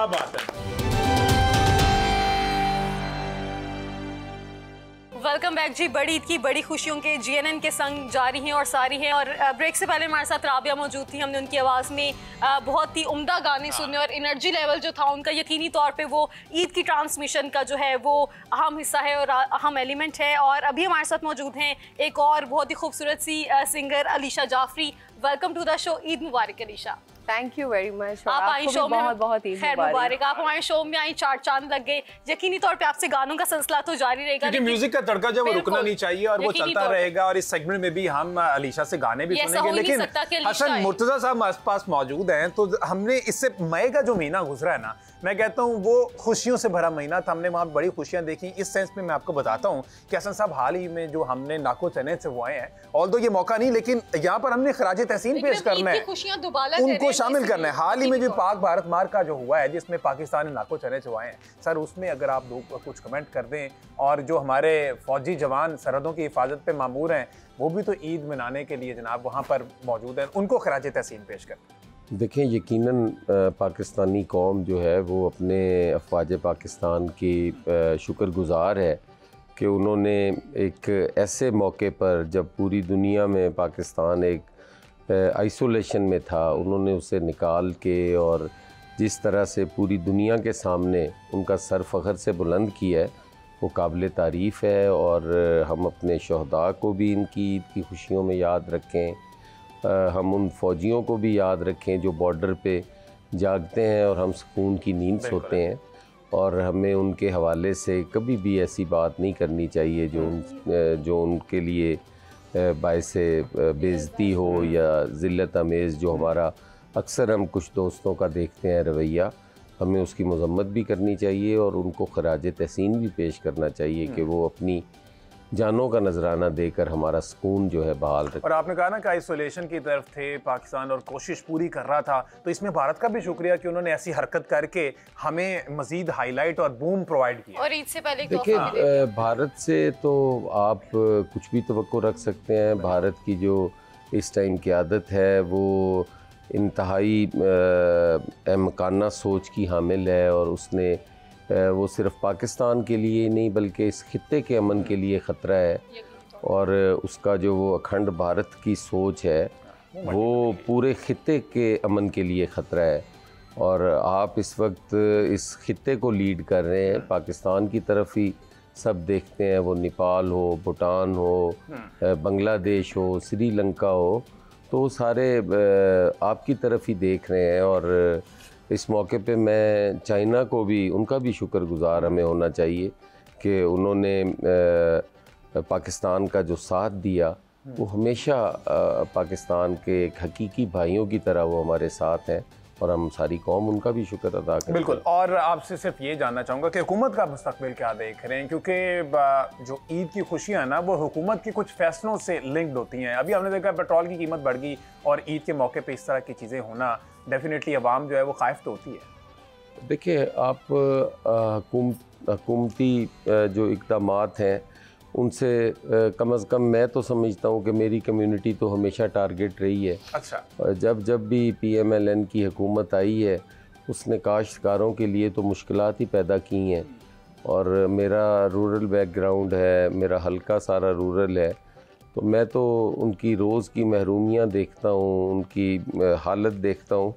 Speaker 2: क्या बात है।
Speaker 1: वेलकम बैक जी। बड़ी ईद की बड़ी खुशियों के जीएनएन के संग जारी हैं और सारी हैं। और ब्रेक से पहले हमारे साथ राबिया मौजूद थी। हमने उनकी आवाज़ में बहुत ही उम्दा गाने सुने और एनर्जी लेवल जो था उनका, यकीनी तौर पे वो ईद की ट्रांसमिशन का जो है वो अहम हिस्सा है और अहम एलिमेंट है। और अभी हमारे साथ मौजूद हैं एक और बहुत ही खूबसूरत सी singer Alisha Jafri. Welcome to the show. Eid मुबारक Alisha.
Speaker 12: Thank you very much.
Speaker 1: आप आई शो में
Speaker 12: बहुत बहुत
Speaker 1: खैर मुबारक। आप हमारे शो में आई, 4 चांद लग गए। यकीनी तौर पे आपसे गानों का सिलसिला तो जारी रहेगा,
Speaker 2: क्योंकि म्यूजिक का तड़का जो वो रुकना नहीं चाहिए और वो चलता रहेगा। और इस सेगमेंट में भी हम अलीशा से गाने भी सुनेंगे। लेकिन हसन मुर्तजा साहब आस पास मौजूद हैं, तो हमने इससे मई का जो महीना गुजरा है ना, मैं कहता हूँ वो खुशियों से भरा महीना था। हमने वहाँ बड़ी खुशियाँ देखी। इस सेंस में मैं आपको बताता हूँ कि हसन साहब हाल ही में जो हमने नाको चने से वो आए हैं, ऑल्दो ये मौका नहीं, लेकिन यहाँ पर हमने खराज तहसीन पेश करना है, उनको शामिल करना है। हाल ही में जो पाक भारत मार का जो हुआ है, जिसमें पाकिस्तान ने नाको चने चुवाए हैं सर, उसमें अगर आप लोग कुछ कमेंट कर दें। और जो हमारे फौजी जवान सरहदों की हिफाजत पे मामूर हैं, वो भी तो ईद मनाने के लिए जनाब वहाँ पर मौजूद हैं, उनको खराज तहसीन पेश करते हैं।
Speaker 9: देखें, यकीनन पाकिस्तानी कौम जो है वो अपने अफवाज पाकिस्तान की शुक्रगुज़ार है कि उन्होंने एक ऐसे मौके पर जब पूरी दुनिया में पाकिस्तान एक आइसोलेशन में था, उन्होंने उसे निकाल के और जिस तरह से पूरी दुनिया के सामने उनका सर फ़ख्र से बुलंद किया है, वो काबिल तारीफ़ है। और हम अपने शहदा को भी इनकी ईद की खुशियों में याद रखें। हम उन फ़ौजियों को भी याद रखें जो बॉर्डर पे जागते हैं और हम सुकून की नींद सोते हैं। और हमें उनके हवाले से कभी भी ऐसी बात नहीं करनी चाहिए जो उनके लिए बायस बेइज्जती हो या ज़िल्लत अमेज़, जो हमारा अक्सर हम कुछ दोस्तों का देखते हैं रवैया, हमें उसकी मज़म्मत भी करनी चाहिए और उनको खराज तहसीन भी पेश करना चाहिए कि वो अपनी जानों का नजराना देकर हमारा सुकून जो है बहाल रखे।
Speaker 2: और आपने कहा ना कि आइसोलेशन की तरफ थे पाकिस्तान और कोशिश पूरी कर रहा था, तो इसमें भारत का भी शुक्रिया कि उन्होंने ऐसी हरकत करके हमें मजीद हाईलाइट और बूम प्रोवाइड किया।
Speaker 1: और ईद से पहले
Speaker 9: देखिए, भारत से तो आप कुछ भी तवक्को रख सकते हैं। भारत की जो इस टाइम क़यादत है वो इंतहाई अहमकाना सोच की हामिल है और उसने वो सिर्फ़ पाकिस्तान के लिए नहीं बल्कि इस खित्ते के अमन के लिए ख़तरा है। और उसका जो वो अखंड भारत की सोच है वो पूरे खित्ते के अमन के लिए ख़तरा है। और आप इस वक्त इस खित्ते को लीड कर रहे हैं। पाकिस्तान की तरफ ही सब देखते हैं, वो नेपाल हो, भूटान हो, बांग्लादेश हो, श्रीलंका हो, तो सारे आपकी तरफ ही देख रहे हैं। और इस मौके पे मैं चाइना को भी, उनका भी शुक्रगुज़ार हमें होना चाहिए कि उन्होंने पाकिस्तान का जो साथ दिया, वो हमेशा पाकिस्तान के एक हकीकी भाइयों की तरह वो हमारे साथ हैं और हम सारी कौम उनका भी शुक्र अदा करते हैं।
Speaker 2: बिल्कुल। और आपसे सिर्फ ये जानना चाहूँगा कि हुकूमत का मुस्तकबिल क्या देख रहे हैं, क्योंकि जो ईद की खुशियाँ ना वो हुकूमत के कुछ फैसलों से लिंक्ड होती हैं। अभी हमने देखा पेट्रोल की कीमत बढ़ गई और ईद के मौके पे इस तरह की चीज़ें होना, डेफिनेटली अवाम जो है वो खाइफ तो होती है।
Speaker 9: देखिए, आप हुकूमती जो इक़दामात हैं उनसे कम अज़ कम मैं तो समझता हूँ कि मेरी कम्युनिटी तो हमेशा टारगेट रही है।
Speaker 2: अच्छा।
Speaker 9: जब भी PMLN की हुकूमत आई है, उसने काश्तकारों के लिए तो मुश्किलात ही पैदा की हैं। और मेरा रूरल बैकग्राउंड है, मेरा हल्का सारा रूरल है, तो मैं तो उनकी रोज़ की महरूमियाँ देखता हूँ, उनकी हालत देखता हूँ,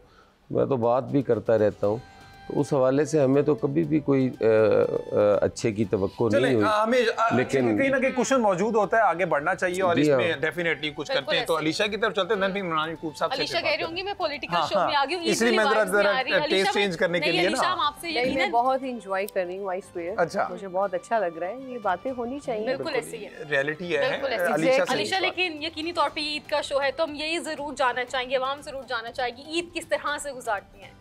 Speaker 9: मैं तो बात भी करता रहता हूँ। तो उस हवाले से हमें तो कभी भी कोई अच्छे की तवक्को नहीं हुई।
Speaker 2: लेकिन कहीं ना कहीं क्वेश्चन मौजूद होता है, आगे बढ़ना चाहिए और इसमें डेफिनेटली कुछ करते हैं। तो अलीशा की तरफ चलते हैं, फिर इमरान याकूब साहब से
Speaker 1: अलीशा कह रही होंगी मैं पॉलिटिकल शो में आ गई हूं,
Speaker 2: इसलिए मैं जरा टेस्ट चेंज करने के लिए ना
Speaker 12: आपसे ये मैं बहुत एंजॉय कर रही हूं आई स्वेयर।
Speaker 2: अच्छा,
Speaker 12: मुझे बहुत अच्छा लग रहा है, ये बातें होनी चाहिए।
Speaker 1: बिल्कुल ऐसी है,
Speaker 2: रियलिटी है
Speaker 1: अलीशा। लेकिन यकीनी तौर पे ईद का शो है तो हम यही जरूर जानना चाहेंगे, आवाम जरूर जानना चाहेगी ईद किस तरह से गुजारती हैं।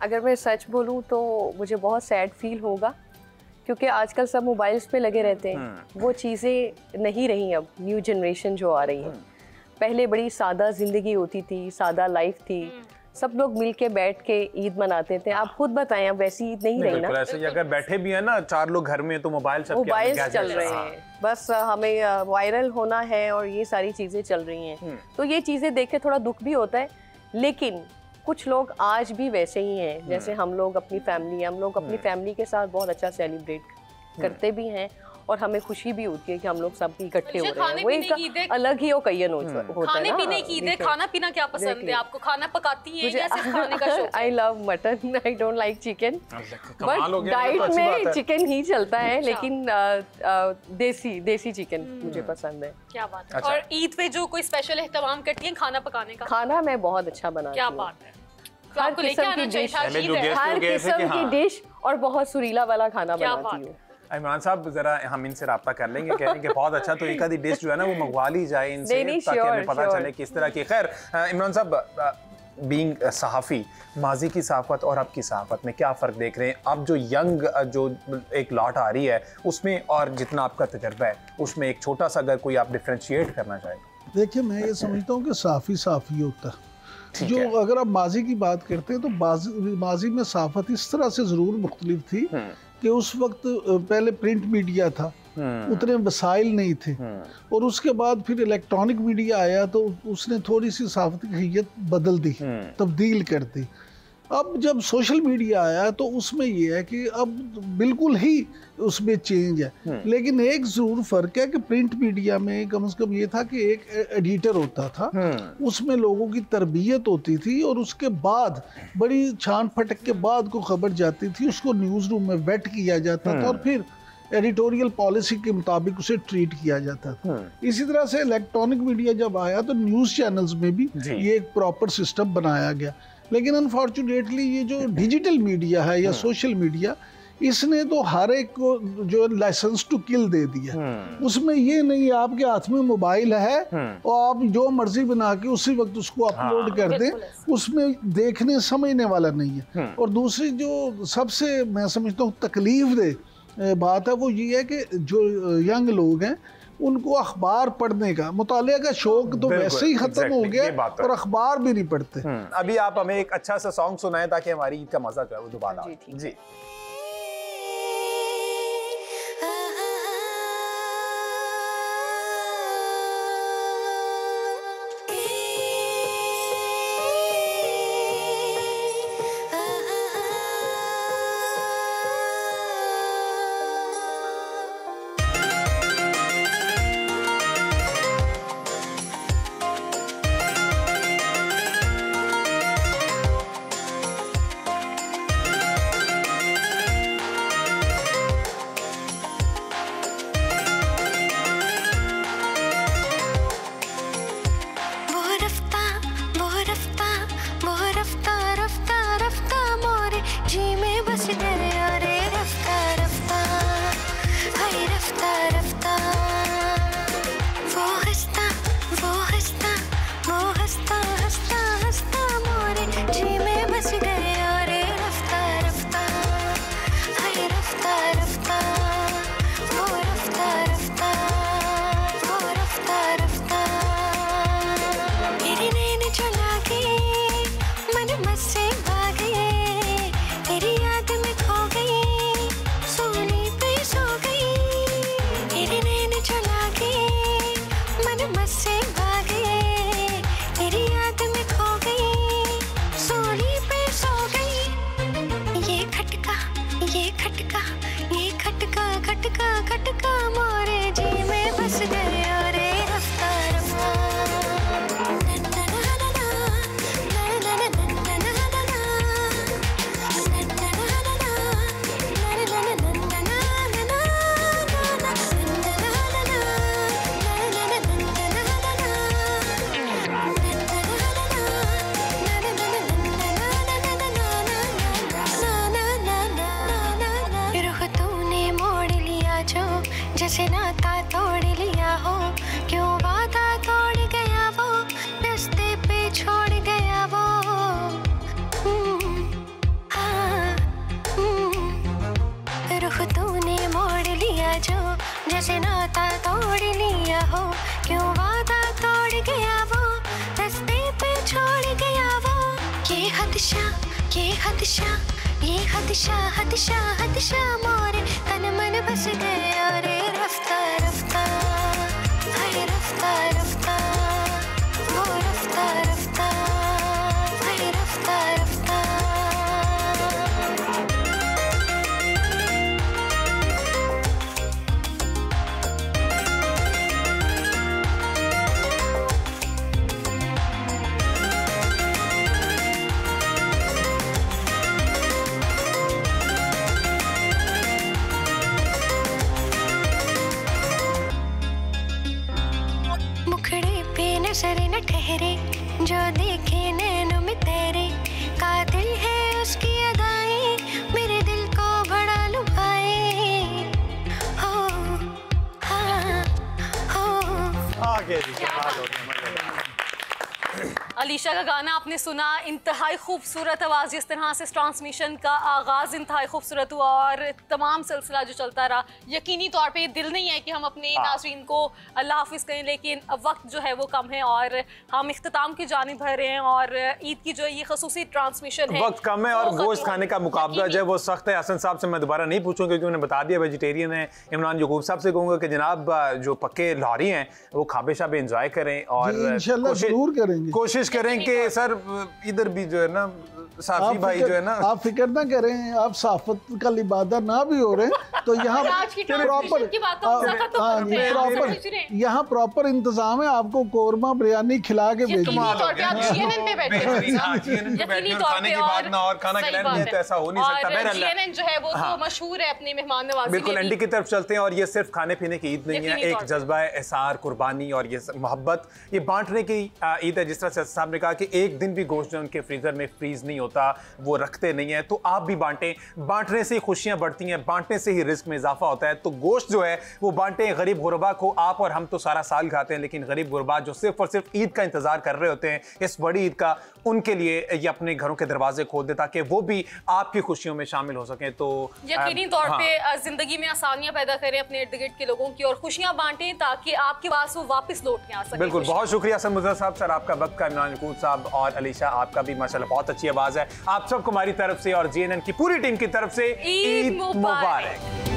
Speaker 12: अगर मैं सच बोलूं तो मुझे बहुत सैड फील होगा, क्योंकि आजकल सब मोबाइल्स पे लगे रहते हैं। वो चीज़ें नहीं रही अब, न्यू जनरेशन जो आ रही है। पहले बड़ी सादा ज़िंदगी होती थी, सादा लाइफ थी, सब लोग मिल के बैठ के ईद मनाते थे। आप खुद बताएं, अब वैसी ईद नहीं रही ना।
Speaker 2: ऐसे अगर बैठे भी है ना 4 लोग घर में, तो मोबाइल
Speaker 12: चल रहे हैं, बस हमें वायरल होना है और ये सारी चीज़ें चल रही हैं। तो ये चीज़ें देख के थोड़ा दुख भी होता है, लेकिन कुछ लोग आज भी वैसे ही हैं जैसे हम लोग अपनी फैमिली के साथ बहुत अच्छा सेलिब्रेट करते भी हैं और हमें खुशी भी होती है कि हम लोग सब इकट्ठे हो रहे हैं। वो एक अलग ही ओकेजन होता है।
Speaker 1: खाने पीने की ईद है, खाना पीना क्या पसंद है आपको? खाना पकाती हैं या सिर्फ खाने का शौक?
Speaker 12: I love mutton, I don't like chicken, but diet में चिकन ही चलता है, लेकिन देसी चिकन मुझे पसंद है।
Speaker 1: क्या बात है। और ईद पे जो कोई स्पेशल एहतमाम करती हैं खाना पकाने का?
Speaker 12: खाना मैं बहुत अच्छा बनाती हूँ।
Speaker 1: क्या बात है। हर
Speaker 12: किस्म की डिश और बहुत सुरीला वाला खाना बनाती हूँ।
Speaker 2: इमरान साहब जरा हम इनसे रब्ता कर लेंगे, कह रहे हैं कि बहुत अच्छा, तो एक आधी डिश जो है ना वो मंगवा ली जाए इनसे ताकि हमें पता चले किस तरह की। खैर इमरान साहब बीइंग सहाफ़ी, माजी की सहाफ़त और अब की सहाफ़त में क्या फ़र्क देख रहे हैं? अब जो यंग जो एक लॉट आ रही है उसमें और जितना आपका तजर्बा है उसमें एक छोटा सा अगर कोई आप डिफ्रेंशिएट करना चाहें।
Speaker 5: देखिए मैं ये समझता हूँ कि साफ़ी होता है। जो अगर आप माजी की बात करते हैं तो माजी में सहाफ़त इस तरह से ज़रूर मुख्तलिफ थी कि उस वक्त पहले प्रिंट मीडिया था, उतने वसाइल नहीं थे, और उसके बाद फिर इलेक्ट्रॉनिक मीडिया आया तो उसने थोड़ी सी सहाफ़त की हैयत बदल दी, तब्दील कर दी। अब जब सोशल मीडिया आया तो उसमें ये है कि अब बिल्कुल ही उसमें चेंज है, लेकिन एक ज़रूर फ़र्क है कि प्रिंट मीडिया में कम से कम ये था कि एक एडिटर होता था, उसमें लोगों की तरबियत होती थी और उसके बाद बड़ी छान फटक के बाद को खबर जाती थी, उसको न्यूज़ रूम में वेट किया जाता था और फिर एडिटोरियल पॉलिसी के मुताबिक उसे ट्रीट किया जाता था। इसी तरह से इलेक्ट्रॉनिक मीडिया जब आया तो न्यूज़ चैनल्स में भी ये एक प्रॉपर सिस्टम बनाया गया। लेकिन अनफॉर्चुनेटली ये जो डिजिटल मीडिया है या सोशल मीडिया, इसने तो हर एक को जो लाइसेंस टू किल दे दिया। उसमें ये नहीं आपके हाथ में मोबाइल है और आप जो मर्जी बना के उसी वक्त उसको अपलोड कर दें, उसमें देखने समझने वाला नहीं है। और दूसरी जो सबसे मैं समझता हूँ तकलीफ दे बात है वो ये है कि जो यंग लोग हैं उनको अखबार पढ़ने का, मुताले का शौक तो वैसे ही खत्म हो गया और अखबार भी नहीं पढ़ते।
Speaker 2: अभी आप हमें एक अच्छा सा सॉन्ग सुनाएं ताकि हमारी ईद का मजा जो है वो दोबारा आए। जी
Speaker 13: जैसे नाता तोड़ लिया हो, क्यों वादा तोड़ गया वो, रास्ते पे छोड़ गया वो। रुख तूने मोड़ लिया जो, जैसे नाता तोड़ लिया हो, क्यों वादा तोड़ गया वो, रास्ते पे छोड़ गया वो। ये हदशा ये हदशा ये हदशा हदशा हदशा मोरे तन मन बस गया रे। रफ्ता रफ्ता हाय रफ्ता रफ्ता वो रफ्ता रफ्ता हाय रफ्ता
Speaker 1: अलीशा का गाना आपने सुना, इंतहाई खूबसूरत आवाज़, जिस तरह से ट्रांसमिशन का आगाज़ इंतहाई खूबसूरत हुआ और तमाम सिलसिला जो चलता रहा। यकीनी तौर पे दिल नहीं है कि हम अपने नाज़रीन को अल्लाह हाफिज़ कहें, लेकिन वक्त जो है वो कम है और हम इख्तिताम की जानिब बढ़ रहे हैं और ईद की जो ये खसूसी ट्रांसमिशन है,
Speaker 2: वक्त कम है और गोश्त खाने का मुकाबला जो है वो सख्त है। हसन साहब से मैं दोबारा नहीं पूछूंगा क्योंकि उन्होंने बता दिया वेजिटेरियन है। इमरान यकूब साहब से कहूँगा कि जनाब जो पक्के लाहौरी हैं वो खाबे शाबे एंजॉय करें और
Speaker 5: जरूर करेंगे,
Speaker 2: कोशिश करें कि सर इधर भी जो है ना साफी भाई जो है ना, आप
Speaker 5: फिक्र ना करें, आप साफत का लिबादा ना भी हो रहे तो यहाँ प्रॉपर इंतजाम है। आपको कोरमा बिरयानी खिला के भेजेंगे।
Speaker 2: ऐसा हो नहीं सकता।
Speaker 1: जो है वो तो मशहूर है अपने मेहमान नवाजी।
Speaker 2: बिल्कुल एंडी की तरफ चलते हैं और ये सिर्फ खाने पीने की ईद नहीं है, एक जज्बा एहसार, कुर्बानी और ये मोहब्बत, ये बांटने की ईद है। जिस तरह से साहब ने कहा कि एक दिन भी गोश्त जो उनके फ्रीजर में फ्रीज नहीं होता, वो रखते नहीं है, तो आप भी बांटें। बांटने से ही खुशियां बढ़ती हैं, बांटने से ही रिस्क में इजाफा होता है। तो गोश्त जो है वो बांटें गरीब गुरबा को। आप और हम तो सारा साल खाते हैं, लेकिन गरीब गुरबा जो सिर्फ और सिर्फ ईद का इंतजार कर रहे होते हैं, इस बड़ी ईद का, उनके लिए ये अपने घरों के दरवाजे खोल दे ताकि वो भी आपकी खुशियों में शामिल हो सकें। तो
Speaker 1: यकीनी तौर पे जिंदगी में आसानियां पैदा करें अपने इर्द गिर्द के लोगों की और खुशियां बांटें ताकि आपके पास वो वापस लौट के आ सके।
Speaker 2: बिल्कुल, बहुत शुक्रिया हसन मुजर साहब, सर आपका वक्त का, इमरान यकूब साहब और अलीशा आपका भी माशाल्लाह बहुत अच्छी आवाज है। आप सबको हमारी तरफ से और जीएनएन की पूरी टीम की तरफ से ईद मुबारक।